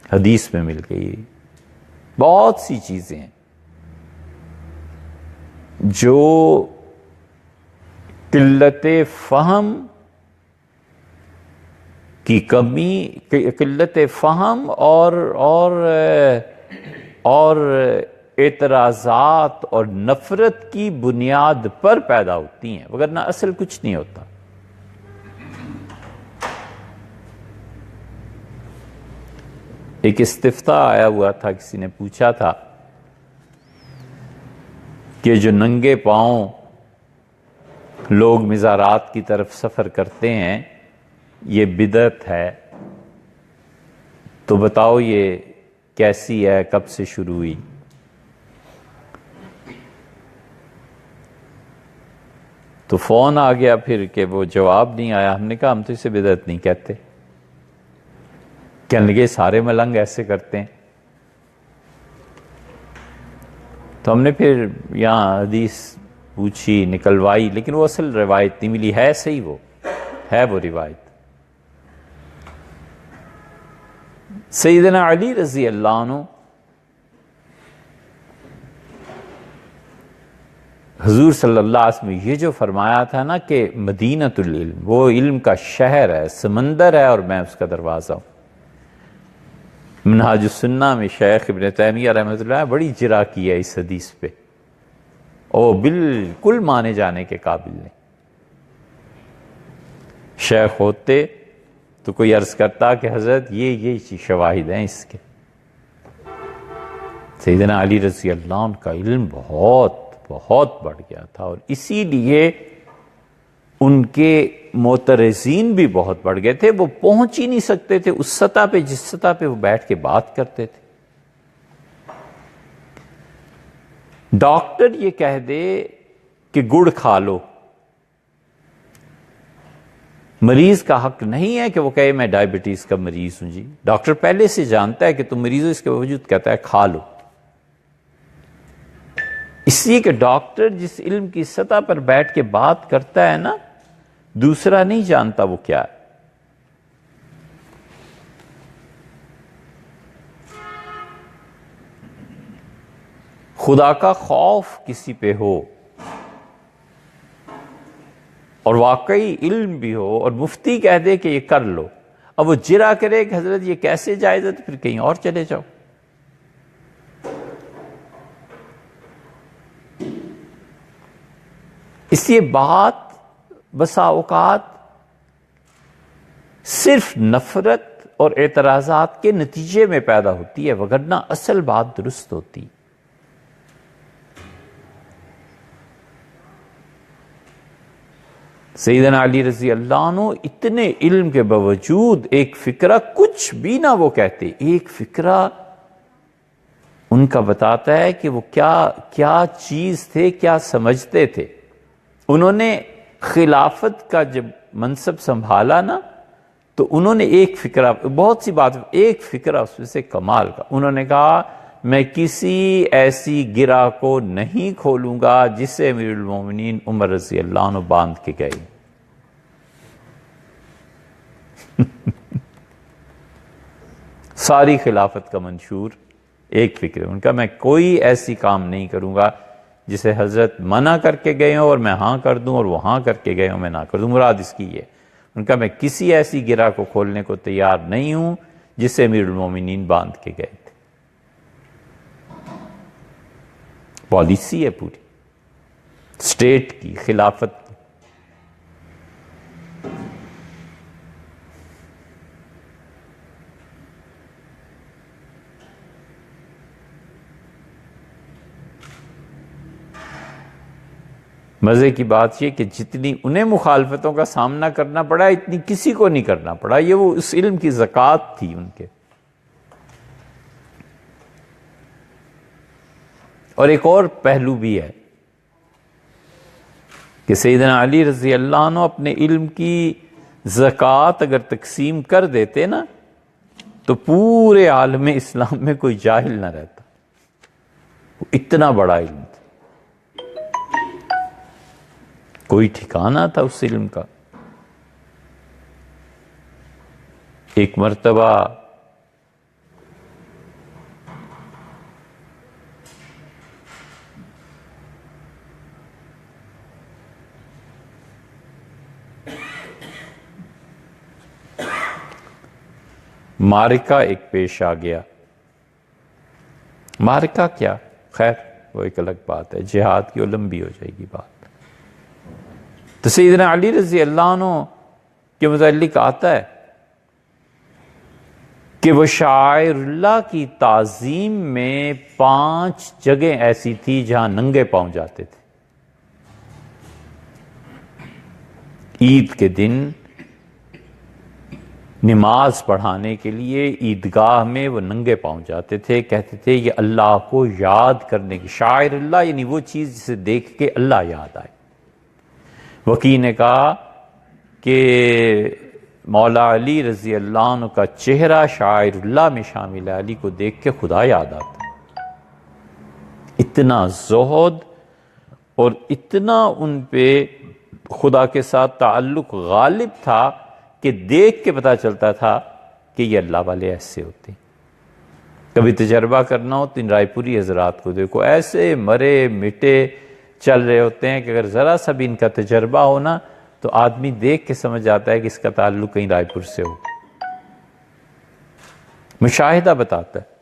حدیث میں مل گئی. بہت سی چیزیں ہیں جو قلت فہم کی کمی، قلت فہم اور اعتراضات اور نفرت کی بنیاد پر پیدا ہوتی ہیں، وگرنہ اصل کچھ نہیں ہوتا. ایک استفتاء آیا ہوا تھا، کسی نے پوچھا تھا کہ جو ننگے پاؤں لوگ مزارات کی طرف سفر کرتے ہیں یہ بدعت ہے، تو بتاؤ یہ کیسی ہے، کب سے شروع ہوئی؟ تو فون آ گیا پھر کہ وہ جواب نہیں آیا. ہم نے کہا ہم تو اسے بدعت نہیں کہتے. کہنے لگے سارے ملنگ ایسے کرتے ہیں. تو ہم نے پھر یہاں حدیث پوچھی، نکلوائی، لیکن وہ اصل روایت نہیں ملی. ہے صحیح، وہ ہے وہ روایت. سیدنا علی رضی اللہ عنہ حضور صلی اللہ علیہ وسلم یہ جو فرمایا تھا نا کہ مدینۃ العلم، وہ علم کا شہر ہے، سمندر ہے، اور میں اس کا دروازہ ہوں. منہاج السنہ میں شیخ ابن تیمیہ رحمۃ اللہ بڑی جرا کی ہے اس حدیث پہ، وہ بالکل مانے جانے کے قابل نہیں. شیخ ہوتے تو کوئی عرض کرتا کہ حضرت یہ شواہد ہیں اس کے. سیدنا علی رضی اللہ عنہ کا علم بہت بہت بڑھ گیا تھا، اور اسی لیے ان کے معترضین بھی بہت بڑھ گئے تھے. وہ پہنچ ہی نہیں سکتے تھے اس سطح پہ جس سطح پہ وہ بیٹھ کے بات کرتے تھے. ڈاکٹر یہ کہہ دے کہ گڑ کھا لو، مریض کا حق نہیں ہے کہ وہ کہے میں ڈائبٹیز کا مریض ہوں. جی ڈاکٹر پہلے سے جانتا ہے کہ تم مریض ہو، اس کے باوجود کہتا ہے کھا لو. اس لیے کہ ڈاکٹر جس علم کی سطح پر بیٹھ کے بات کرتا ہے نا، دوسرا نہیں جانتا وہ کیا ہے. خدا کا خوف کسی پہ ہو اور واقعی علم بھی ہو اور مفتی کہہ دے کہ یہ کر لو، اب وہ جرا کرے کہ حضرت یہ کیسے جائز ہے، تو پھر کہیں اور چلے جاؤ. اس لیے بات بسا اوقات صرف نفرت اور اعتراضات کے نتیجے میں پیدا ہوتی ہے، وگرنہ اصل بات درست ہوتی. سیدنا علی رضی اللہ عنہ اتنے علم کے باوجود ایک فکرہ کچھ بھی نہ وہ کہتے، ایک فکرہ ان کا بتاتا ہے کہ وہ کیا چیز تھے، کیا سمجھتے تھے. انہوں نے خلافت کا جب منصب سنبھالا نا، تو انہوں نے ایک فکرہ، بہت سی بات، ایک فکرہ اس میں سے کمال کا، انہوں نے کہا میں کسی ایسی گرہ کو نہیں کھولوں گا جسے امیر المومنین عمر رضی اللہ عنہ باندھ کے گئے. ساری خلافت کا منشور ایک فکر ہے ان کا، میں کوئی ایسی کام نہیں کروں گا جسے حضرت منع کر کے گئے ہوں اور میں ہاں کر دوں، اور وہ ہاں کر کے گئے ہوں میں نہ کر دوں. مراد اس کی ہے ان کا، میں کسی ایسی گرہ کو کھولنے کو تیار نہیں ہوں جسے امیر المومنین باندھ کے گئے تھے. پالیسی ہے پوری اسٹیٹ کی، خلافت کی. مزے کی بات یہ کہ جتنی انہیں مخالفتوں کا سامنا کرنا پڑا اتنی کسی کو نہیں کرنا پڑا. یہ وہ اس علم کی زکوٰۃ تھی ان کے. اور ایک اور پہلو بھی ہے کہ سیدنا علی رضی اللہ عنہ اپنے علم کی زکوٰۃ اگر تقسیم کر دیتے نا، تو پورے عالم اسلام میں کوئی جاہل نہ رہتا، اتنا بڑا علم تھا، کوئی ٹھکانہ تھا اس علم کا۔ ایک مرتبہ معرکہ ایک پیش آ گیا۔ معرکہ کیا، خیر وہ ایک الگ بات ہے، جہاد کی لمبی ہو جائے گی بات۔ تو سیدنا علی رضی اللہ عنہ کے متعلق آتا ہے کہ وہ شاعر اللہ کی تعظیم میں 5 جگہیں ایسی تھی جہاں ننگے پاؤں جاتے تھے۔ عید کے دن نماز پڑھانے کے لیے عیدگاہ میں وہ ننگے پاؤں جاتے تھے، کہتے تھے یہ اللہ کو یاد کرنے کی، شاعر اللہ یعنی وہ چیز جسے دیکھ کے اللہ یاد آئے۔ وکیع نے کہا کہ مولا علی رضی اللہ عنہ کا چہرہ شاعر اللہ میں شامل ہے، علی کو دیکھ کے خدا یاد آتا ہے۔ اتنا زہد اور اتنا ان پہ خدا کے ساتھ تعلق غالب تھا کہ دیکھ کے پتہ چلتا تھا کہ یہ اللہ والے ایسے ہوتے ہیں۔ کبھی تجربہ کرنا ہو تو ان رائے پوری حضرات کو دیکھو، ایسے مرے مٹے چل رہے ہوتے ہیں کہ اگر ذرا سا بھی ان کا تجربہ ہونا تو آدمی دیکھ کے سمجھ جاتا ہے کہ اس کا تعلق کہیں رائے پور سے ہو۔ مشاہدہ بتاتا ہے۔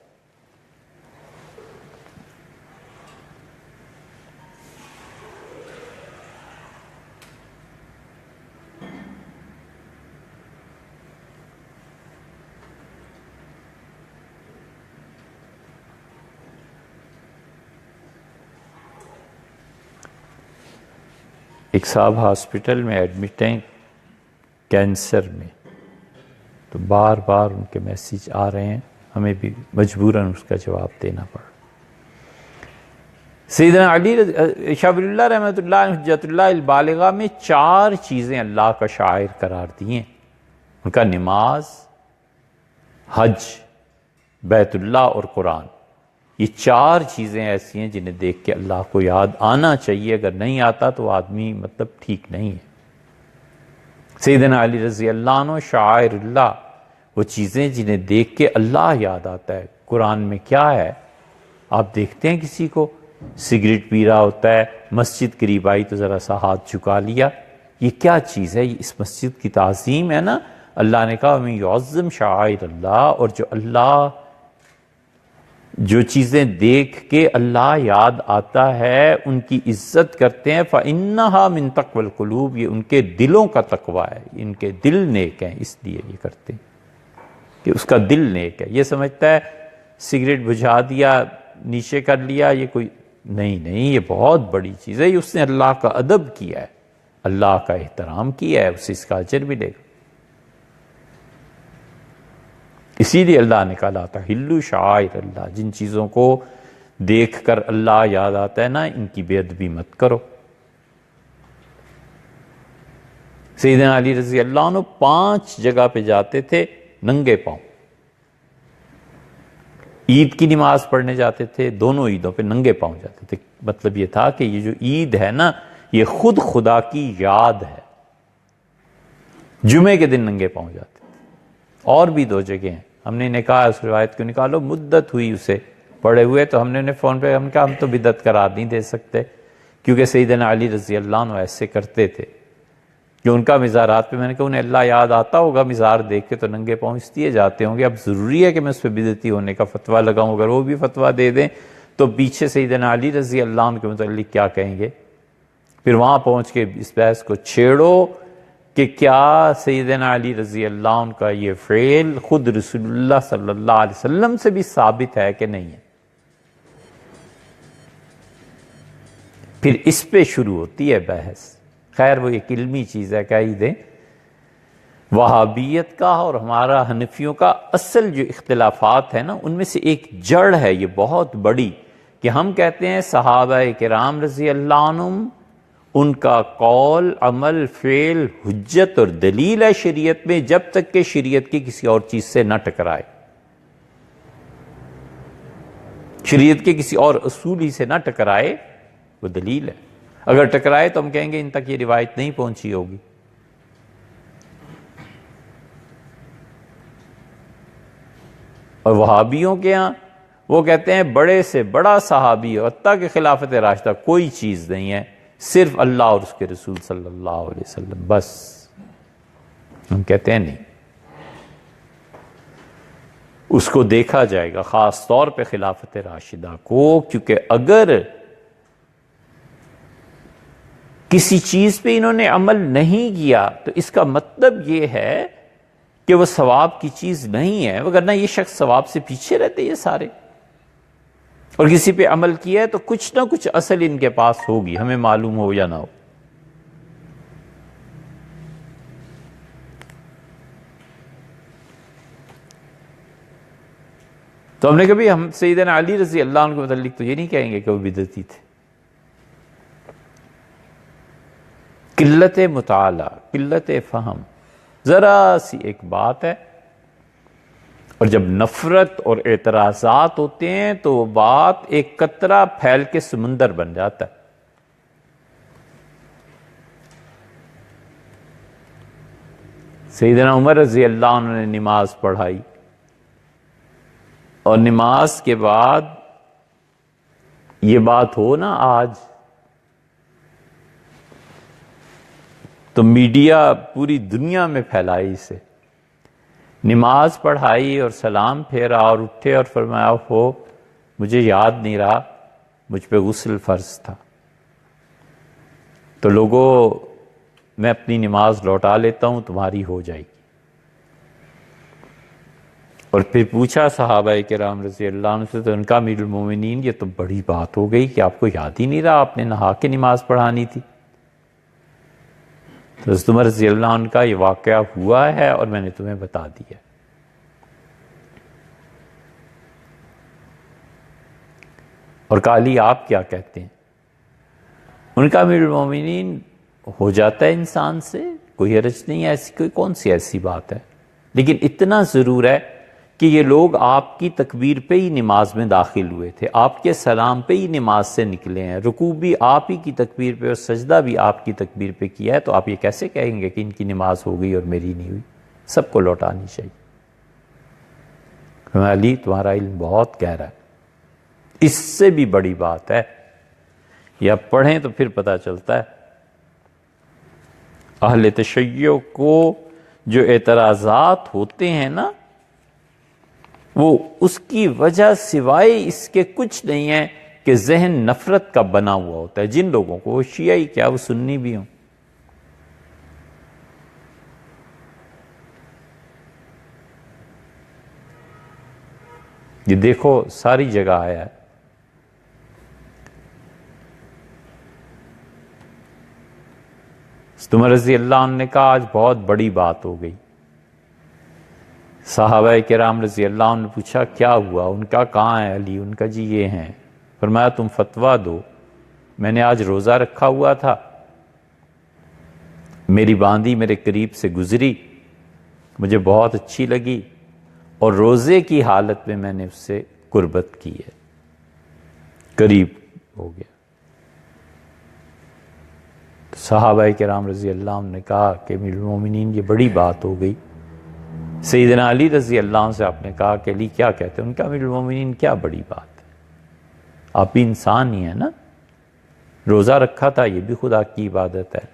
ایک صاحب ہاسپٹل میں ایڈمٹ ہیں کینسر میں، تو بار بار ان کے میسیج آ رہے ہیں، ہمیں بھی مجبوراً اس کا جواب دینا پڑا۔ سیدنا علی شاہ ولی اللہ رحمۃ اللہ علیہ حجت اللہ البالغہ میں 4 چیزیں اللہ کا شاعر قرار دی ہیں، ان کا نماز، حج، بیت اللہ اور قرآن۔ یہ 4 چیزیں ایسی ہیں جنہیں دیکھ کے اللہ کو یاد آنا چاہیے، اگر نہیں آتا تو آدمی مطلب ٹھیک نہیں ہے۔ سیدنا علی رضی اللہ عنہ شاعر اللہ، وہ چیزیں جنہیں دیکھ کے اللہ یاد آتا ہے۔ قرآن میں کیا ہے؟ آپ دیکھتے ہیں کسی کو سگریٹ پی رہا ہوتا ہے، مسجد قریب آئی تو ذرا سا ہاتھ جھکا لیا، یہ کیا چیز ہے؟ یہ اس مسجد کی تعظیم ہے نا۔ اللہ نے کہا وَمَن يُعَظِّمْ شَعَائِرَ اللَّهِ، اور جو اللہ جو چیزیں دیکھ کے اللہ یاد آتا ہے ان کی عزت کرتے ہیں، فَإِنَّهَا مِن تَقْوَى الْقُلُوبِ، یہ ان کے دلوں کا تقوی ہے، ان کے دل نیک ہیں، اس لیے یہ کرتے ہیں کہ اس کا دل نیک ہے۔ یہ سمجھتا ہے سگریٹ بجھا دیا، نیچے کر لیا، یہ کوئی نہیں، یہ بہت بڑی چیز ہے، یہ اس نے اللہ کا ادب کیا ہے، اللہ کا احترام کیا ہے، اسے اس کا اجر ملے گا۔ اسی لیے اللہ نے کہا لا تحلوا شعائر اللہ، جن چیزوں کو دیکھ کر اللہ یاد آتا ہے نا، ان کی بے ادبی مت کرو۔ سیدنا علی رضی اللہ عنہ 5 جگہ پہ جاتے تھے ننگے پاؤں۔ عید کی نماز پڑھنے جاتے تھے، دونوں عیدوں پہ ننگے پاؤں جاتے تھے۔ مطلب یہ تھا کہ یہ جو عید ہے نا، یہ خود خدا کی یاد ہے۔ جمعے کے دن ننگے پاؤں جاتے تھے۔ اور بھی 2 جگہ ہیں، ہم نے انہیں کہا اس روایت کو نکالو، مدت ہوئی اسے پڑھے ہوئے، تو ہم نے انہیں فون پہ ہم کہا ہم تو بدعت قرار نہیں دے سکتے، کیونکہ سیدنا علی رضی اللہ عنہ ایسے کرتے تھے کہ ان کا مزارات پہ، میں نے کہا انہیں اللہ یاد آتا ہوگا، مزار دیکھ کے تو ننگے پاؤں اس لیے جاتے ہوں گے، اب ضروری ہے کہ میں اس پہ بدعتی ہونے کا فتویٰ لگاؤں؟ اگر وہ بھی فتویٰ دے دیں تو پیچھے سیدنا علی رضی اللہ عنہ کے متعلق کیا کہیں گے؟ پھر وہاں پہنچ کے اس بحث کو چھیڑو کہ کیا سیدنا علی رضی اللہ عنہ کا یہ فعل خود رسول اللہ صلی اللہ علیہ وسلم سے بھی ثابت ہے کہ نہیں ہے؟ پھر اس پہ شروع ہوتی ہے بحث۔ خیر وہ ایک علمی چیز ہے، کہہ ہی دیں۔ وہابیت کا اور ہمارا حنفیوں کا اصل جو اختلافات ہیں نا، ان میں سے ایک جڑ ہے یہ بہت بڑی، کہ ہم کہتے ہیں صحابہ کرام رضی اللہ عنہم، ان کا قول، عمل، فعل حجت اور دلیل ہے شریعت میں، جب تک کہ شریعت کی کسی اور چیز سے نہ ٹکرائے۔ شریعت کے کسی اور اصول ہی سے نہ ٹکرائے وہ دلیل ہے. اگر ٹکرائے تو ہم کہیں گے ان تک یہ روایت نہیں پہنچی ہوگی. اور وہابیوں کے ہاں وہ کہتے ہیں بڑے سے بڑا صحابی ہو حتیٰ کہ خلافت راشدہ کوئی چیز نہیں ہے، صرف اللہ اور اس کے رسول صلی اللہ علیہ وسلم بس. ہم کہتے ہیں نہیں، اس کو دیکھا جائے گا خاص طور پہ خلافت راشدہ کو، کیونکہ اگر کسی چیز پہ انہوں نے عمل نہیں کیا تو اس کا مطلب یہ ہے کہ وہ ثواب کی چیز نہیں ہے، وگرنہ یہ شخص ثواب سے پیچھے رہتے یہ سارے. اور کسی پہ عمل کیا ہے تو کچھ نہ کچھ اصل ان کے پاس ہوگی، ہمیں معلوم ہو یا نہ ہو. تو ہم نے کبھی ہم سیدنا علی رضی اللہ عنہ کے متعلق تو یہ نہیں کہیں گے کہ وہ بدعتی تھے. قلت مطالعہ، قلت فہم، ذرا سی ایک بات ہے، اور جب نفرت اور اعتراضات ہوتے ہیں تو وہ بات ایک قطرہ پھیل کے سمندر بن جاتا ہے. سیدنا عمر رضی اللہ عنہ نے نماز پڑھائی، اور نماز کے بعد یہ بات ہو نا آج تو میڈیا پوری دنیا میں پھیلائی اسے. نماز پڑھائی اور سلام پھیرا اور اٹھے اور فرمایا ہو مجھے یاد نہیں رہا مجھ پہ غسل فرض تھا، تو لوگوں میں اپنی نماز لوٹا لیتا ہوں، تمہاری ہو جائے گی. اور پھر پوچھا صحابہ کرام رضی اللہ عنہ سے، تو ان کا امیر المومنین یہ تو بڑی بات ہو گئی کہ آپ کو یاد ہی نہیں رہا آپ نے نہا کے نماز پڑھانی تھی. تو حضرت عمر رضی اللہ عنہ کا یہ واقعہ ہوا ہے اور میں نے تمہیں بتا دیا. اور کہا علی آپ کیا کہتے ہیں؟ ان کا امیر المومنین ہو جاتا ہے انسان سے، کوئی حرج نہیں ہے، ایسی کوئی کون سی ایسی بات ہے، لیکن اتنا ضرور ہے کہ یہ لوگ آپ کی تکبیر پہ ہی نماز میں داخل ہوئے تھے، آپ کے سلام پہ ہی نماز سے نکلے ہیں، رکوع بھی آپ ہی کی تکبیر پہ اور سجدہ بھی آپ کی تکبیر پہ کیا ہے، تو آپ یہ کیسے کہیں گے کہ ان کی نماز ہو گئی اور میری نہیں ہوئی؟ سب کو لوٹانی چاہیے. علی تمہارا علم بہت گہرا ہے، اس سے بھی بڑی بات ہے، یا پڑھیں تو پھر پتہ چلتا ہے. اہل تشیع کو جو اعتراضات ہوتے ہیں نا، وہ اس کی وجہ سوائے اس کے کچھ نہیں ہے کہ ذہن نفرت کا بنا ہوا ہوتا ہے. جن لوگوں کو، وہ شیعی کیا وہ سنی بھی ہوں، یہ دیکھو ساری جگہ آیا ہے. عمر رضی اللہ عنہ نے کہا آج بہت بڑی بات ہو گئی. صحابہ کرام رضی اللہ عنہ نے پوچھا کیا ہوا؟ ان کا کہاں ہے علی؟ ان کا جی یہ ہیں. فرمایا تم فتویٰ دو. میں نے آج روزہ رکھا ہوا تھا، میری باندی میرے قریب سے گزری، مجھے بہت اچھی لگی اور روزے کی حالت میں نے اس سے قربت کی ہے، قریب ہو گیا. صحابہ کرام رضی اللہ عنہ نے کہا کہ امیر المومنین یہ بڑی بات ہو گئی. سیدنا علی رضی اللہ عنہ سے آپ نے کہا کہ علی کیا کہتے ہیں؟ ان کا امیر المومنین کیا بڑی بات ہے، آپ بھی انسان ہی ہیں نا، روزہ رکھا تھا یہ بھی خدا کی عبادت ہے،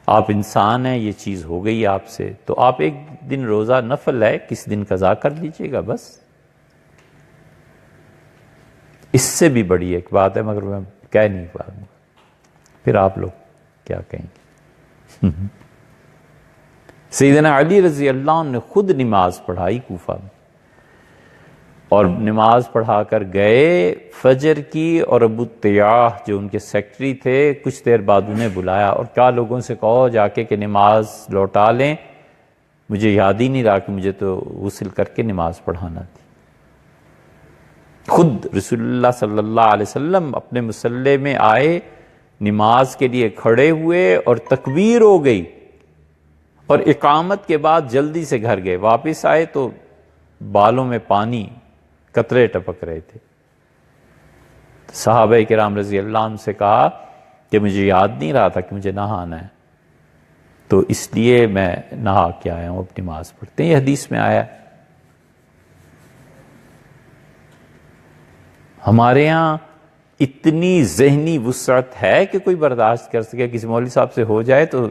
آپ انسان ہیں، یہ چیز ہو گئی آپ سے، تو آپ ایک دن روزہ نفل ہے کس دن قضا کر لیجئے گا بس. اس سے بھی بڑی ایک بات ہے مگر میں کہہ نہیں پاؤں گا، پھر آپ لوگ کیا کہیں گے. سیدنا علی رضی اللہ عنہ نے خود نماز پڑھائی کوفہ میں، اور نماز پڑھا کر گئے فجر کی، اور ابو طیاح جو ان کے سیکٹری تھے کچھ دیر بعد انہیں بلایا اور کہا لوگوں سے کہو جا کے کہ نماز لوٹا لیں، مجھے یاد ہی نہیں رہا کہ مجھے تو غسل کر کے نماز پڑھانا تھی. خود رسول اللہ صلی اللہ علیہ وسلم اپنے مصلی میں آئے، نماز کے لیے کھڑے ہوئے اور تکبیر ہو گئی، اور اقامت کے بعد جلدی سے گھر گئے. واپس آئے تو بالوں میں پانی قطرے ٹپک رہے تھے. صحابہ کرام رضی اللہ عنہ سے کہا کہ مجھے یاد نہیں رہا تھا کہ مجھے نہانا ہے، تو اس لیے میں نہا کے آیا ہوں، اپنی نماز پڑھتے ہیں۔ یہ حدیث میں آیا۔ ہمارے ہاں اتنی ذہنی وسعت ہے کہ کوئی برداشت کر سکے، کسی مولوی صاحب سے ہو جائے تو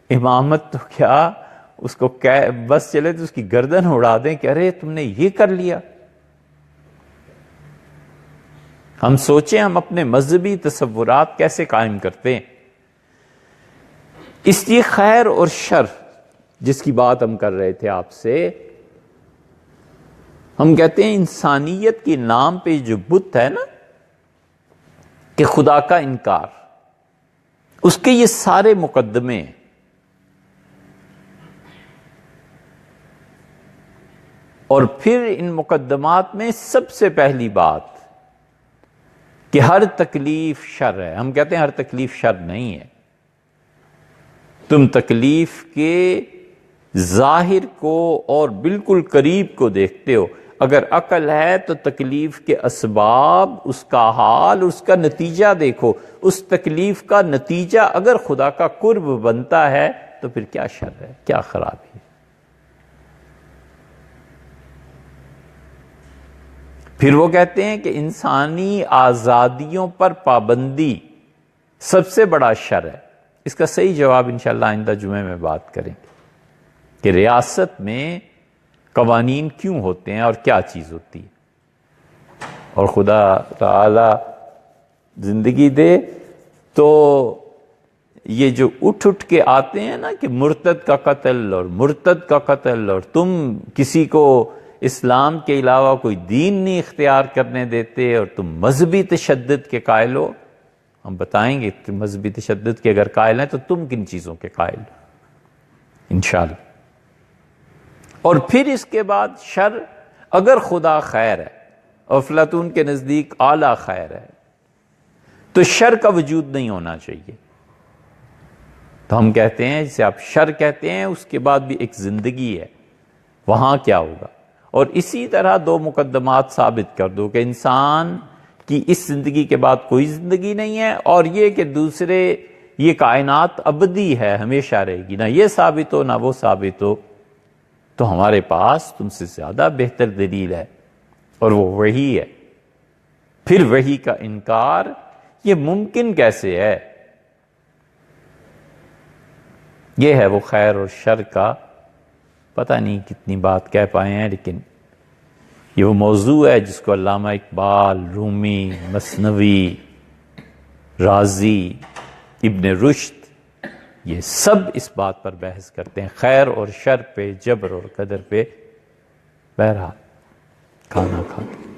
امامت تو کیا، اس کو بس چلے تو اس کی گردن اڑا دیں کہ ارے تم نے یہ کر لیا۔ ہم سوچیں ہم اپنے مذہبی تصورات کیسے قائم کرتے ہیں۔ اس لیے خیر اور شر جس کی بات ہم کر رہے تھے آپ سے، ہم کہتے ہیں انسانیت کے نام پہ جو بت ہے نا کہ خدا کا انکار، اس کے یہ سارے مقدمے ہیں۔ اور پھر ان مقدمات میں سب سے پہلی بات کہ ہر تکلیف شر ہے۔ ہم کہتے ہیں ہر تکلیف شر نہیں ہے۔ تم تکلیف کے ظاہر کو اور بالکل قریب کو دیکھتے ہو۔ اگر عقل ہے تو تکلیف کے اسباب، اس کا حال، اس کا نتیجہ دیکھو۔ اس تکلیف کا نتیجہ اگر خدا کا قرب بنتا ہے تو پھر کیا شر ہے، کیا خرابی ہے۔ پھر وہ کہتے ہیں کہ انسانی آزادیوں پر پابندی سب سے بڑا شر ہے۔ اس کا صحیح جواب انشاءاللہ آئندہ جمعے میں بات کریں گے کہ ریاست میں قوانین کیوں ہوتے ہیں اور کیا چیز ہوتی ہے۔ اور خدا تعالی زندگی دے تو یہ جو اٹھ کے آتے ہیں نا کہ مرتد کا قتل اور مرتد کا قتل، اور تم کسی کو اسلام کے علاوہ کوئی دین نہیں اختیار کرنے دیتے اور تم مذہبی تشدد کے قائل ہو، ہم بتائیں گے کہ مذہبی تشدد کے اگر قائل ہیں تو تم کن چیزوں کے قائل ہو انشاءاللہ۔ اور پھر اس کے بعد شر، اگر خدا خیر ہے اور افلاطون کے نزدیک اعلیٰ خیر ہے تو شر کا وجود نہیں ہونا چاہیے۔ تو ہم کہتے ہیں جسے آپ شر کہتے ہیں اس کے بعد بھی ایک زندگی ہے، وہاں کیا ہوگا۔ اور اسی طرح دو مقدمات ثابت کر دو کہ انسان کی اس زندگی کے بعد کوئی زندگی نہیں ہے، اور یہ کہ دوسرے یہ کائنات ابدی ہے، ہمیشہ رہے گی، نہ یہ ثابت ہو نہ وہ ثابت ہو، تو ہمارے پاس تم سے زیادہ بہتر دلیل ہے، اور وہ وحی ہے۔ پھر وحی کا انکار یہ ممکن کیسے ہے؟ یہ ہے وہ خیر اور شر کا پتہ نہیں کتنی بات کہہ پائے ہیں، لیکن یہ وہ موضوع ہے جس کو علامہ اقبال، رومی، مثنوی، رازی، ابن رشد یہ سب اس بات پر بحث کرتے ہیں، خیر اور شر پہ، جبر اور قدر پہ۔ بہرحال کھانا کھاتے